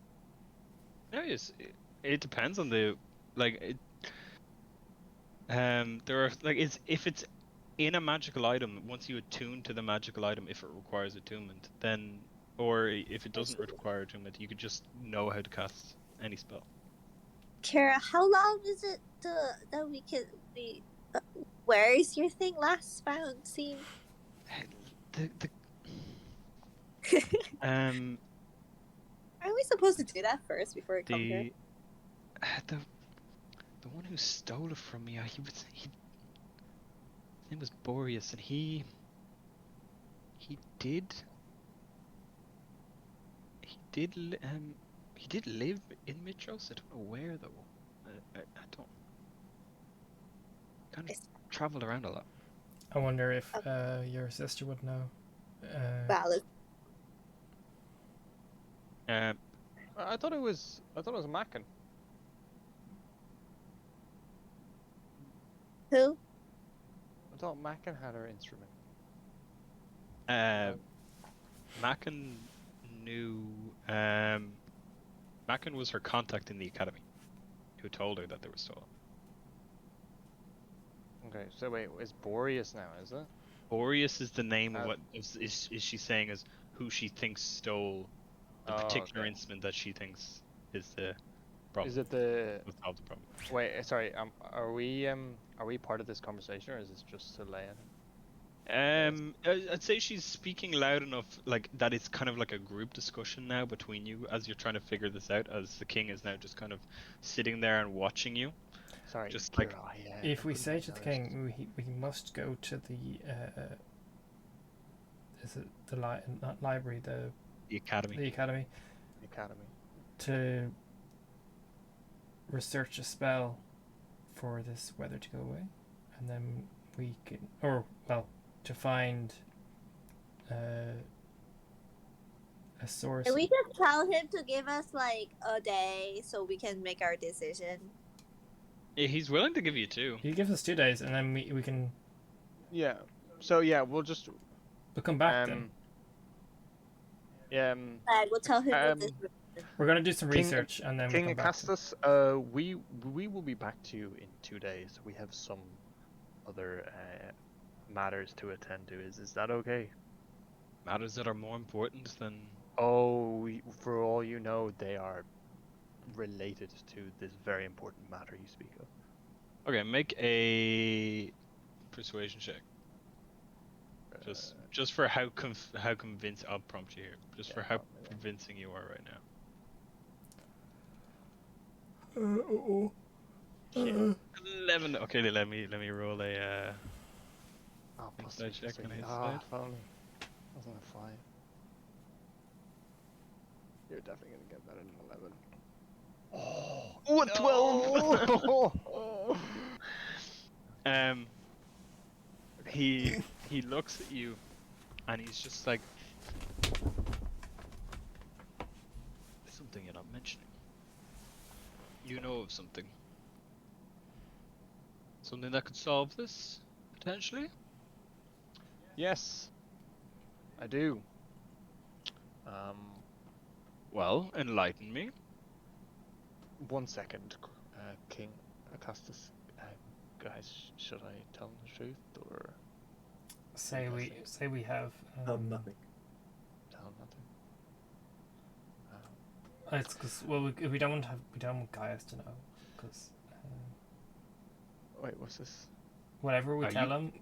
No, it depends on the there are if it's in a magical item, once you attune to the magical item, if it requires attunement, then, or if it doesn't require attunement, you could just know how to cast any spell. Kara, how long is it that we can be? Where is your thing last found seen? Aren't we supposed to do that first before we come here? The one who stole it from me, his name was Boreas, and he did live in Mitros. I don't know where though. I don't. Kind of traveled around a lot. I wonder if your sister would know. Valid. I thought it was Mackin. Who? I thought Mackin had her instrument. Mackin knew. Mackin was her contact in the academy, who told her that they were stolen. Okay, So wait, it's Boreas now, is it? Boreas is the name of Uh, what is she saying is who she thinks stole the particular okay. instrument that she thinks is the problem. Is it the? Will solve the problem. Wait, sorry. Are we part of this conversation, or is this just Leia? I'd say she's speaking loud enough, like that it's kind of like a group discussion now between you as you're trying to figure this out. As the king is now just kind of sitting there and watching you. Sorry, Just Kira, like If we couldn't say have to the noticed. king, we must go to the is it the not library, the academy. the academy, The academy. to research a spell for this weather to go away, and then we can, or well, to find a source. Can we just tell him to give us like a day so we can make our decision? Yeah, he's willing to give you 2. He gives us 2 days, and then we can Yeah. So yeah, we'll just we'll come back then. I will tell him Um, this. We're gonna do some King- research, and then King we'll come back. To Acastus, we will be back to you in 2 days. We have some other matters to attend to. Is that okay? Matters that are more important than. Oh, for all you know, they are related to this very important matter you speak of. Okay, make a persuasion check. Just for how convinced. I'll prompt you here. Just for how convincing you are right now. 11. Okay, let me roll a Oh, plus inside three, check on his Ah, side. if only. Wasn't a 5. You're definitely gonna get that in an 11. Oh, a 12! He looks at you, and he's just like, "There's something you're not mentioning. You know of something. Something that could solve this, potentially?" Yes, I do. Well, enlighten me. 1 second, King Acastus. Guys, should I tell him the truth or say we have. Nothing. tell him nothing? It's because we don't want Gaius to know, because Wait, what's this? whatever we Are tell him,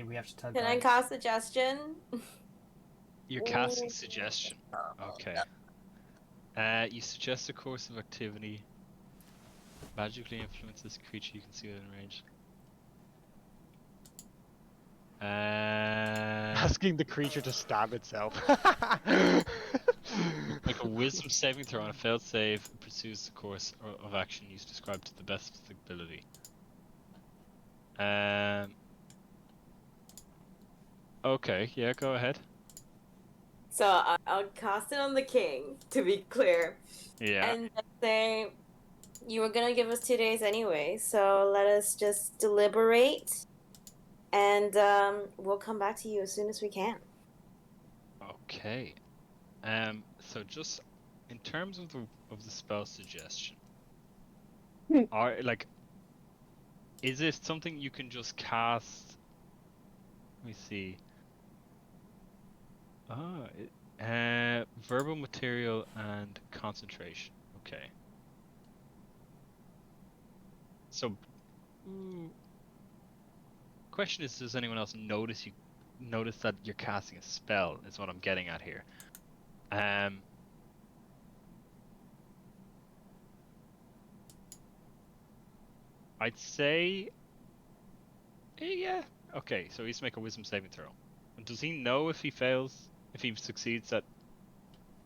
we have to tell. Can I Gaius. cast suggestion? You're casting suggestion. Okay. You suggest a course of activity. Magically influences creature you can see within range. Asking the creature to stab itself. Make a wisdom saving throw on a failed save. It pursues the course of action you described to the best of its ability. Okay, yeah, go ahead. So I'll cast it on the king, to be clear. Yeah. And say, you were gonna give us 2 days anyway, so let us just deliberate, and we'll come back to you as soon as we can. Okay. So just in terms of the spell suggestion, is it something you can just cast? Let me see. Verbal material and concentration. Okay. So, question is, does anyone else notice that you're casting a spell? Is what I'm getting at here. I'd say, yeah. Okay, so he's to make a wisdom saving throw. And does he know if he succeeds at?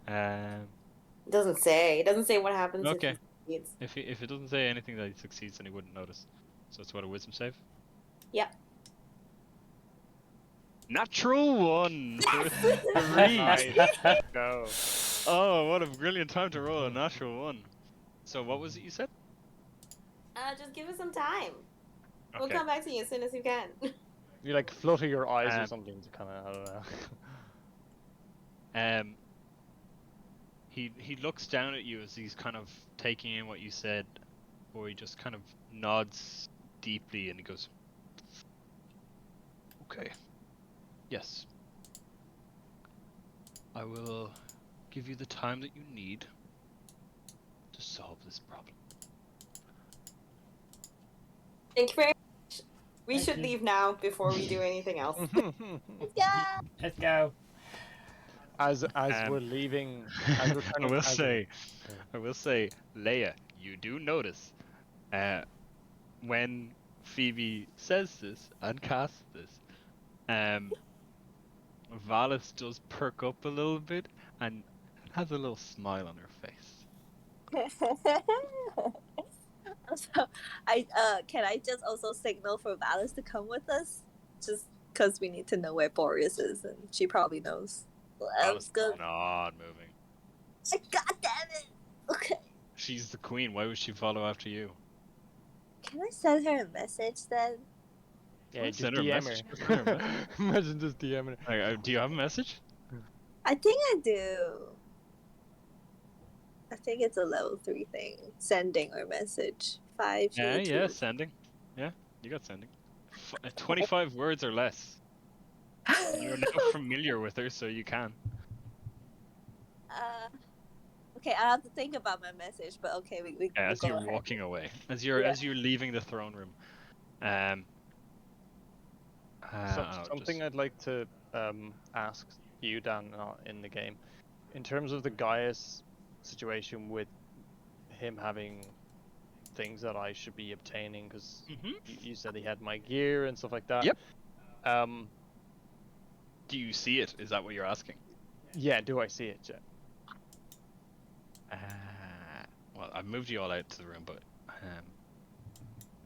It doesn't say. It doesn't say what happens Okay. if he succeeds. If it doesn't say anything that he succeeds, then he wouldn't notice. So it's what, a wisdom save? Yep. Natural 1 for 3. Go. Oh, what a brilliant time to roll a natural 1. So what was it you said? Just give us some time. We'll Okay. come back to you as soon as we can. You like flutter your eyes or something to kind of, I don't know. He looks down at you as he's kind of taking in what you said, or he just kind of nods deeply and he goes, Okay. Yes. I will give you the time that you need to solve this problem. Thank you very much. We Thank should you. leave now before we do anything else. Yeah. Let's go. As we're leaving, as we're kind I of, will as say, Leia, you do notice, when Phoebe says this and casts this, Valis does perk up a little bit and has a little smile on her face. Also, can I just also signal for Valis to come with us? Just because we need to know where Boreas is, and she probably knows. Valis Let's is go. not moving. God damn it! Okay. She's the queen. Why would she follow after you? Can I send her a message then? yeah, just Send her a DM message. Just send her a her. message. Imagine just DMing her. Do you have a message? I think I do. I think it's a level 3 thing. Sending or message. 5 Yeah, sending. Yeah, you got sending. 25 words or less. You're now familiar with her, so you can. Okay, I have to think about my message, but okay, we'll As go you're ahead. walking away, as Yeah. you're leaving the throne room, Something I'd like to ask you, Dan, in the game, in terms of the Gaius situation with him having things that I should be obtaining, because you said he had my gear and stuff like that. Yep. Um, do you see it? Is that what you're asking? Yeah. Do I see it? Yeah. Well, I've moved you all out to the room, but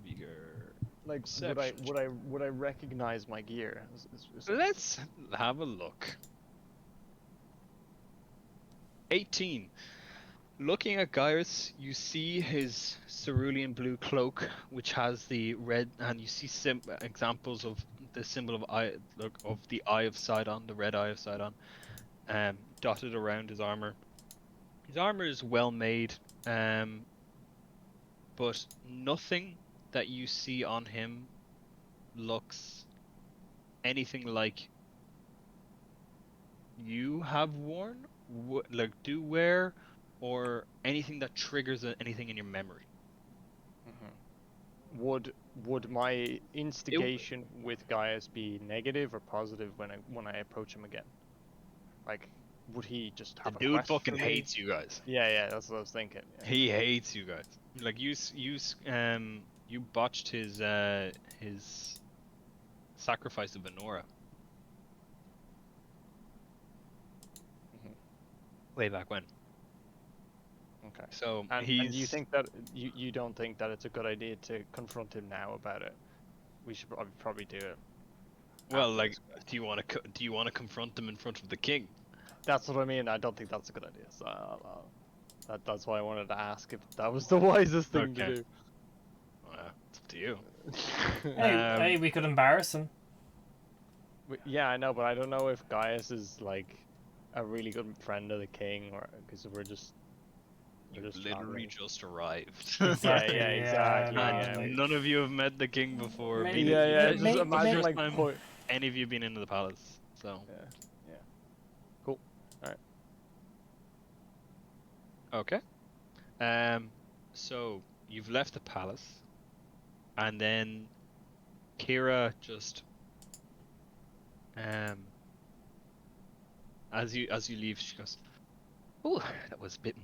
your Like, perception would I recognize my gear? Let's have a look. 18. Looking at Gaius, you see his cerulean blue cloak, which has the red, and you see examples of the symbol of the eye of Sidon, the red eye of Sidon, dotted around his armor. His armor is well made, but nothing that you see on him looks anything like you have worn, do wear, or anything that triggers anything in your memory. Would my instigation with Gaius be negative or positive when I approach him again? Like, would he just have the dude fucking hates you guys. Yeah, that's what I was thinking. Yeah. He hates you guys. Like you botched his sacrifice of Benora. Way back when. Okay. So and you think that you don't think that it's a good idea to confront him now about it? We should probably do it. Well, like, do you want to confront him in front of the king? That's what I mean. I don't think that's a good idea. So that's why I wanted to ask if that was the wisest thing to do. It's up to you. Hey, we could embarrass him. Yeah, I know, but I don't know if Gaius is like a really good friend of the king, or because we're just literally just arrived. Exactly, yeah, exactly. And none of you have met the king before. Just imagine like any of you been into the palace. So yeah. Cool. All right. Okay. So you've left the palace, and then Kira just as you leave, she goes, "Oh, that was a bit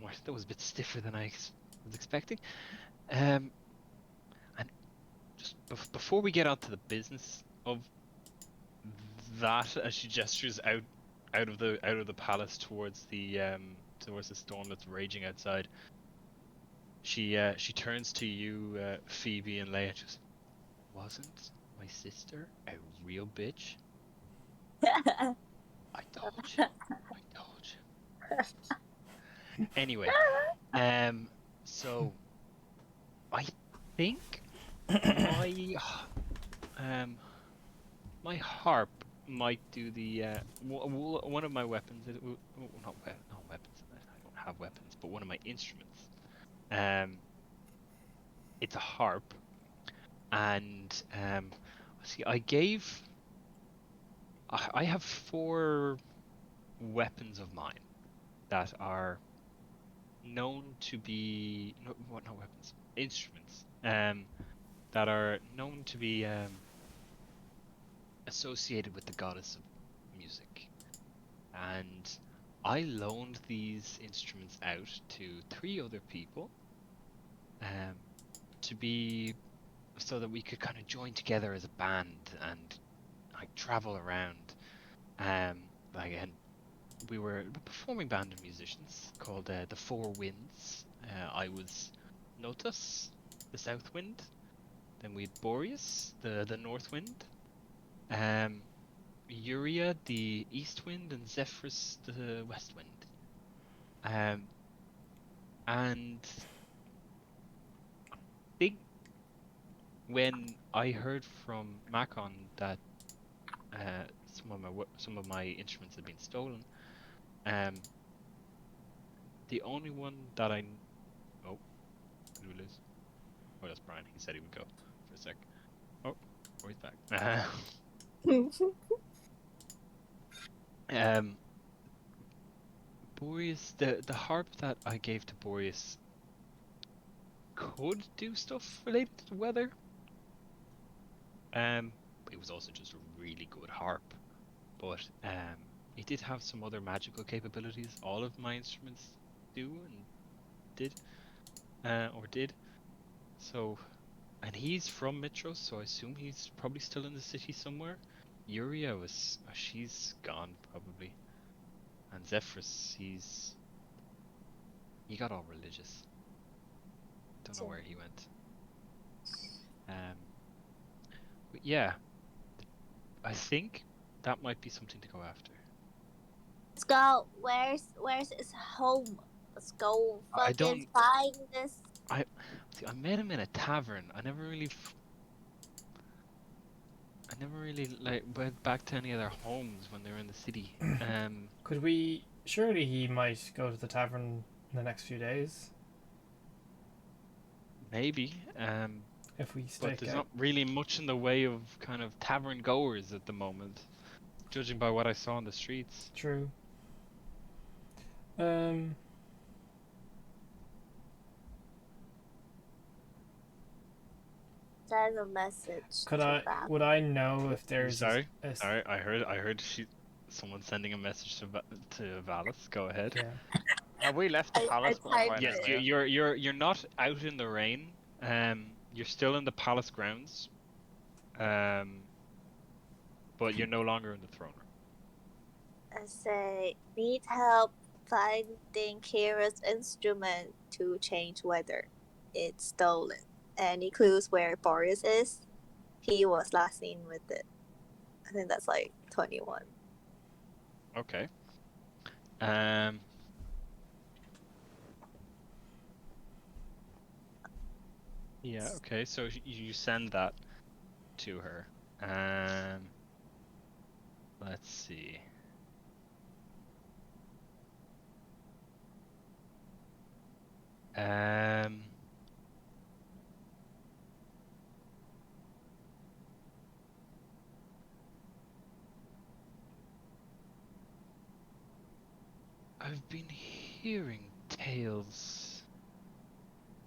stiffer than I was expecting." And just before we get on to the business of that, as she gestures out of the palace towards the storm that's raging outside, she turns to you, Phoebe and Leia. Just, wasn't my sister a real bitch? I told you. Anyway, so I think my harp might do the one of my weapons. Not weapons. I don't have weapons, but one of my instruments. It's a harp, and see, I gave I have 4 weapons of mine that are known to be no, what not weapons, instruments. That are known to be associated with the goddess of music, and I loaned these instruments out to 3 other people, to be so that we could kind of join together as a band and like travel around. Like, and we were a performing band of musicians called the Four Winds. I was Notus, the South Wind. Then we had Boreas, the North Wind. Uria, the East Wind, and Zephyrus, the West Wind. And big when I heard from Macon that some of my instruments had been stolen, the only one that oh, did we lose? Oh, that's Brian. He said he would go for a sec. Oh, he's back. Boreas, the harp that I gave to Boreas could do stuff related to the weather. It was also just a really good harp, but it did have some other magical capabilities. All of my instruments do and did, or did. So, and he's from Mitros, so I assume he's probably still in the city somewhere. Uria she's gone probably, and Zephyrus, he got all religious. Don't know where he went. But yeah, I think that might be something to go after. Let's go. Where's his home? Let's go I fucking don't- find this. I met him in a tavern. I never really like went back to any of their homes when they were in the city. Could we? Surely he might go to the tavern in the next few days Maybe. if we But stick there's out. not really much in the way of kind of tavern goers at the moment, judging by what I saw on the streets. True. Send a message. Could to I? Val. Would I know if there's? Sorry, a- sorry. I heard someone sending a message to Valis. Go ahead. Yeah. Have we left the I palace? typed Right Yes, now, you're not out in the rain. You're still in the palace grounds. But you're no longer in the throne room. I say, need help finding Kira's instrument to change weather. It's stolen. Any clues where Boris is? He was last seen with it. I think that's like 21. Okay. Yeah. Okay. So you send that to her. Let's see. I've been hearing tales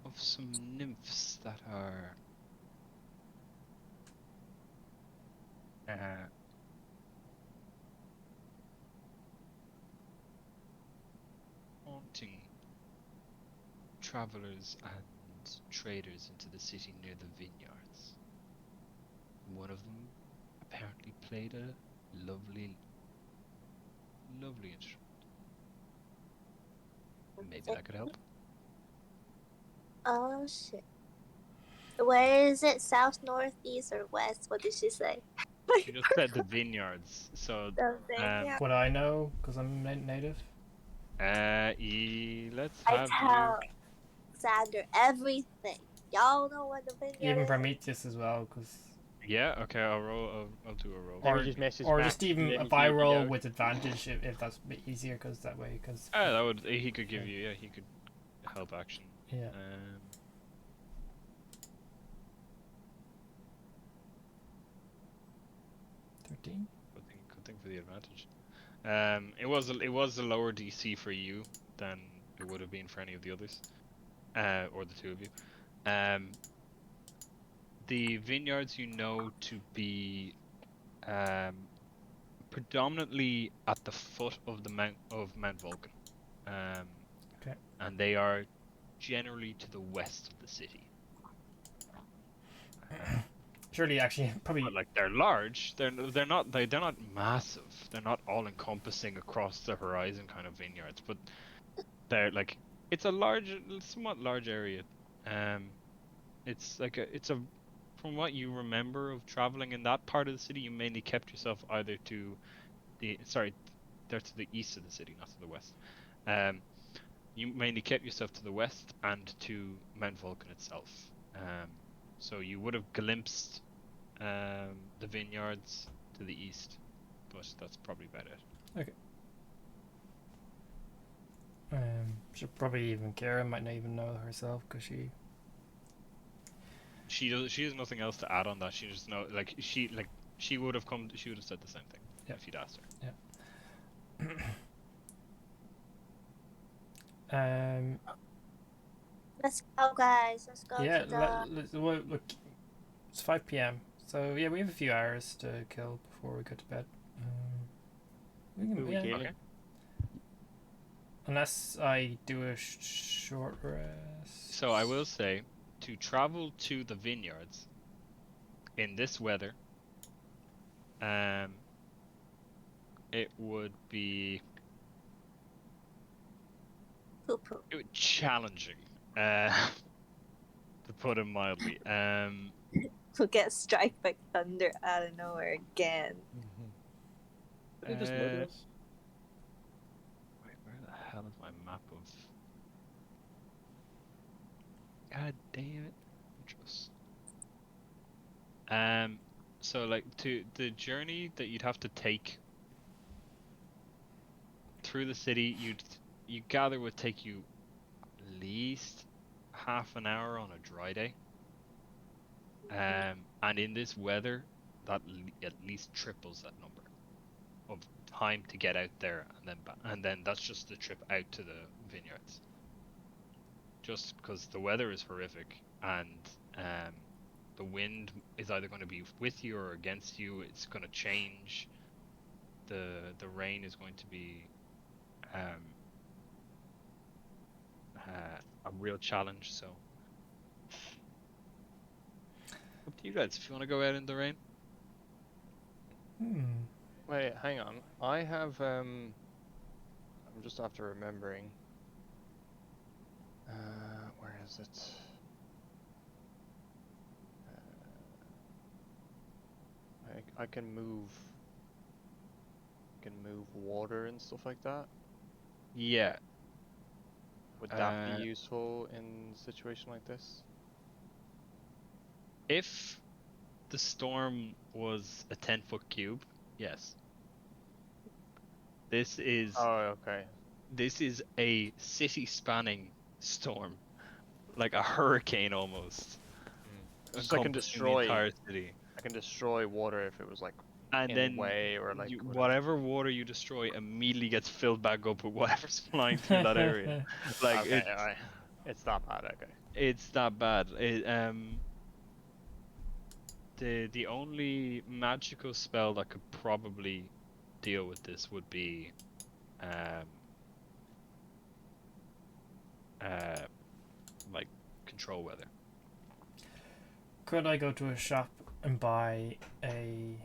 of some nymphs that are haunting travelers and traders into the city near the vineyards. One of them apparently played a lovely instrument. Maybe that could help. Oh shit. Where is it? South, north, east, or west? What did she say? She just said the vineyards. So The vineyard. Would I know? Because I'm native. let's I have tell Xander everything. Y'all know what the vineyard Even is? Prometheus as well, because. Yeah. Okay. I'll roll. I'll do a roll. Maybe just message Or back just to even let if me I figure it roll out. with advantage, if that's a bit easier, because that way, because. That would. He could give you. Yeah. He could help action. Yeah. 13. 13. Good thing for the advantage. It was a lower DC for you than it would have been for any of the others, or the two of you. The vineyards you know to be predominantly at the foot of the Mount Vulcan. Okay. And they are generally to the west of the city. Surely, actually, probably. But like they're large. They're not massive. They're not all encompassing across the horizon kind of vineyards. But they're like it's a somewhat large area. It's like from what you remember of traveling in that part of the city, you mainly kept yourself either to they're to the east of the city, not to the west. You mainly kept yourself to the west and to Mount Vulcan itself. So you would have glimpsed the vineyards to the east, but that's probably about it. Okay. Should probably even Kara might not even know herself because She has nothing else to add on that. She just she would have said the same thing if you'd asked her. Yeah. Let's go, guys. Let's go. Yeah. To the... Look, it's 5 p.m. So yeah, we have a few hours to kill before we go to bed. Okay. Unless I do a short rest. So I will say, to travel to the vineyards in this weather, it would be challenging, to put it mildly. We'll get struck by thunder out of nowhere again. They just murder us. Wait, where the hell is my map of? God damn it! So like to the journey that you'd have to take through the city, you gather would take you at least half an hour on a dry day. And in this weather, that at least triples that number of time to get out there, and then that's just the trip out to the vineyards. Just because the weather is horrific, and the wind is either going to be with you or against you. It's going to change. The rain is going to be a real challenge. So up to you guys if you want to go out in the rain. Wait, hang on. I have I'm just after remembering. Where is it? I can move water and stuff like that. Yeah. Would that be useful in a situation like this? If the storm was a 10-foot cube, yes. This is okay. This is a city-spanning storm, like a hurricane almost. So I can destroy the entire city. I can destroy water if it was like and in then way or like whatever water you destroy immediately gets filled back up with whatever's flying through that area. Like okay, it's that bad. Okay, it's that bad. The only magical spell that could probably deal with this would be like control weather. Could I go to a shop and buy a?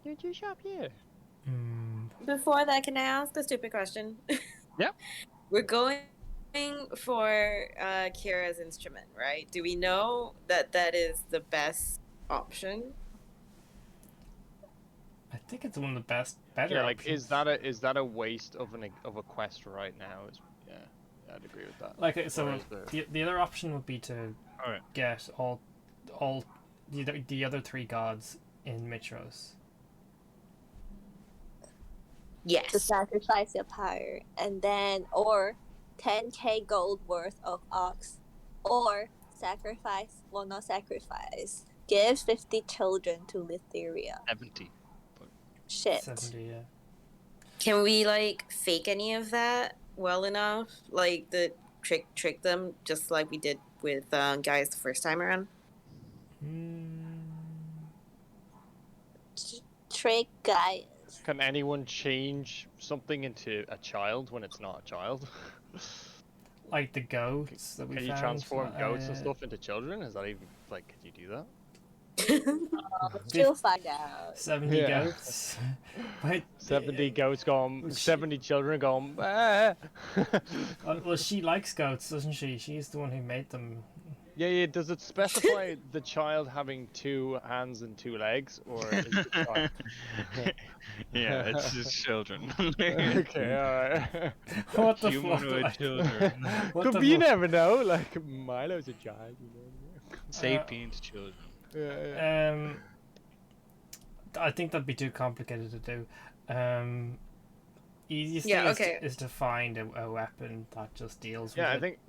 Did you shop here? Before that, can I ask a stupid question? Yeah. We're going for Kira's instrument, right? Do we know that is the best option? I think it's one of the better. Yeah, like options. is that a waste of a quest right now? Yeah, I'd agree with that. Like so, the other option would be to get all the other 3 gods in Mitros. Yes. To sacrifice your pyre, and then or 10k gold worth of ox, or sacrifice. Well, not sacrifice. Give 50 children to Litheria. 70. Shit. 70, yeah. Can we like fake any of that well enough? Like trick them just like we did with guys the first time around? Trick guys. Can anyone change something into a child when it's not a child? Like the goats that we Can you found. transform goats and stuff into children? Is that even like? Could you do that? You'll find out. 70 Yeah. goats. But 70 goats gone. 70 children gone. Ah. well, she likes goats, doesn't she? She's the one who made them. Yeah. Does it specify the child having 2 hands and 2 legs, or is it the child? Yeah, it's just children. Okay, alright. What the Humanoid fuck? children. What Could the be, you fuck? never know. Like Milo's a child, you know. Sapiens children. Yeah. I think that'd be too complicated to do. Easiest Yeah, thing okay. is to find a weapon that just deals with Yeah, it. I think.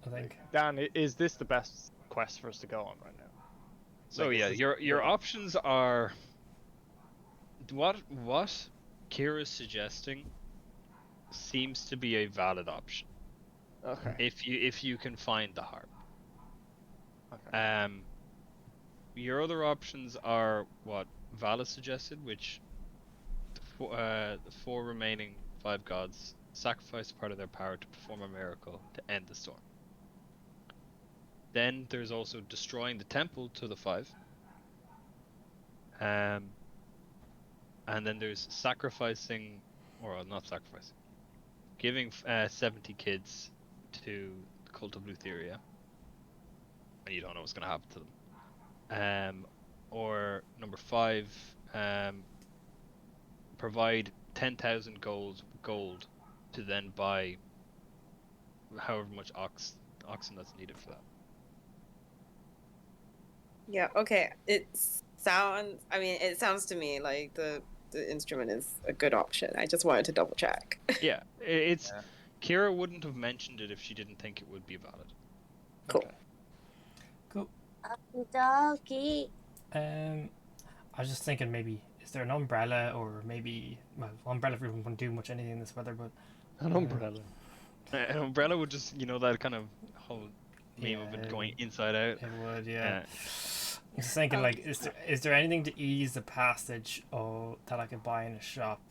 I think. Dan, is this the best quest for us to go on right now? So Like, yeah, is this- your options are what Kira's suggesting seems to be a valid option Okay. if you can find the harp. Okay. Your other options are what Vala suggested, which the 4 remaining 5 gods sacrifice part of their power to perform a miracle to end the storm. Then there's also destroying the temple to the 5. And then there's sacrificing, or not sacrificing, giving 70 kids to the cult of Lutheria. And you don't know what's going to happen to them. Or number 5, provide 10,000 gold to then buy however much oxen that's needed for that. Yeah, okay. It sounds to me like the instrument is a good option. I just wanted to double check. Yeah, it's Kira wouldn't have mentioned it if she didn't think it would be valid. Cool. Okay. Cool. Doggy. I was just thinking maybe is there an umbrella or maybe umbrella wouldn't do much anything in this weather, but An umbrella. An umbrella would just, that kind of whole meme of Yeah, it going inside out. it would, yeah. I'm just thinking, like, is there anything to ease the passage that I could buy in a shop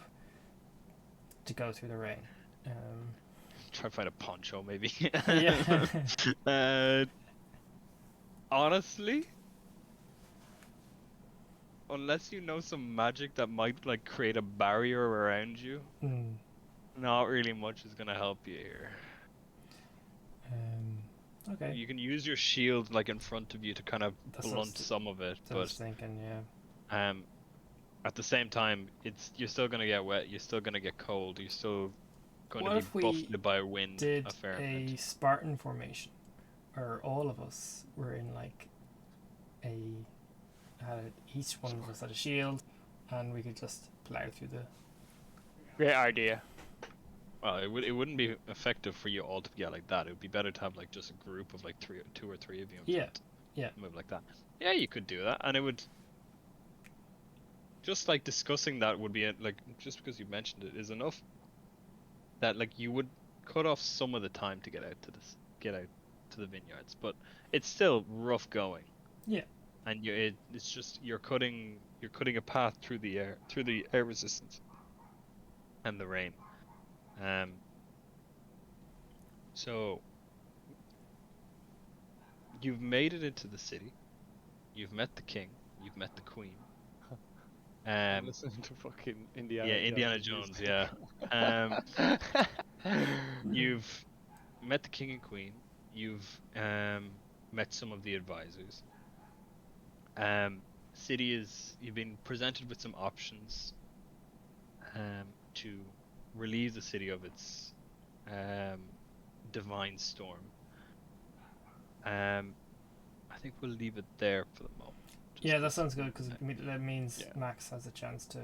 to go through the rain? Try to find a poncho, maybe. Yeah. Honestly, unless you know some magic that might like create a barrier around you, not really much is gonna help you here. Okay. You can use your shield like in front of you to kind of blunt some of it, I was thinking, yeah. At the same time, you're still gonna get wet. You're still gonna get cold. You're still going to be buffeted by wind. Did a fair a bit. Spartan formation, or all of us were in like each one of us had a shield, and we could just plow through the. Great idea. Well, it wouldn't be effective for you all to get like that. It would be better to have like just a group of like 2 or 3 of you. Yeah. Move like that. Yeah, you could do that, and it would. Just like discussing that would be like just because you mentioned it is enough. That like you would cut off some of the time to get out to the vineyards, but it's still rough going. Yeah. And it's just you're cutting a path through the air resistance and the rain. So you've made it into the city. You've met the king. You've met the queen. I'm listening to fucking Indiana. Yeah, Indiana Jones. Yeah. You've met the king and queen. You've met some of the advisors. You've been presented with some options to relieve the city of its divine storm. I think we'll leave it there for the moment. Yeah, that sounds good because that means Max has a chance to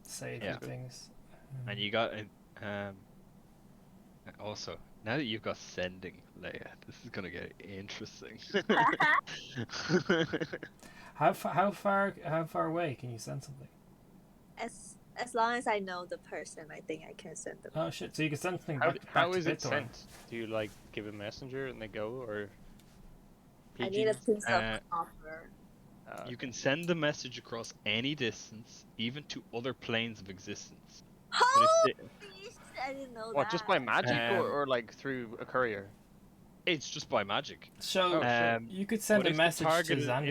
say a few things. And you got also now that you've got sending, Leia, this is gonna get interesting. How far away can you send something? As long as I know the person, I think I can send them. Oh shit! So you can send something How, back how to is it Bitor. sent? Do you like give a messenger and they go, or I need a PG? piece of copper. You can send the message across any distance, even to other planes of existence. But Holy if shit, I didn't know What, that. just by magic, Um, or like through a courier? it's just by magic. So Oh, shit. you could send But a if message the target to is, Xander.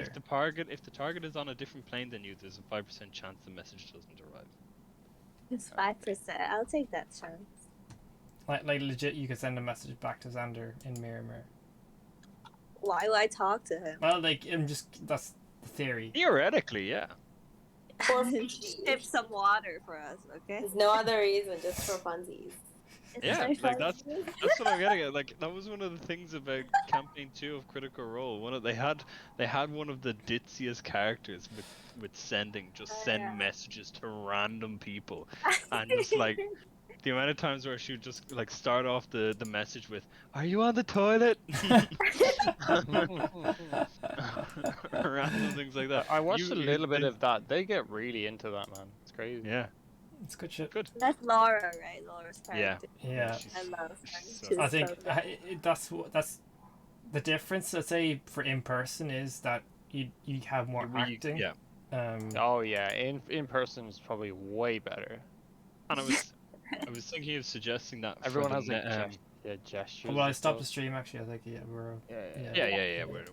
if the target is on a different plane than you, there's a 5% chance the message doesn't arrive. It's 5%. I'll take that chance. Like legit, you could send a message back to Xander in Mirror Mirror. Why would I talk to him? Well, like that's the theory. Theoretically, yeah. For Ship some water for us, okay? There's no other reason, just for funsies. Is Yeah, there like that's something? what I'm getting at. Like that was one of the things about campaign 2 of Critical Role. They had one of the ditziest characters with sending send yeah. messages to random people, and just like the amount of times where she would just like start off the message with, "Are you on the toilet?" Random things like that. I watched You- a you- little bit they- of that. They get really into that, man. It's crazy. Yeah, It's good shit. good. That's Laura, right? Laura's Yeah. character. Yeah. she's- I love her. she's so She's I think so good. that's the difference. I'd say for in person is that you have more acting. Yeah, Oh yeah, in person is probably way better. and I was thinking of suggesting that Everyone for has the like ne- gestures. Well, I and stopped the stuff. stream actually. I think we're Yeah. Yeah, we're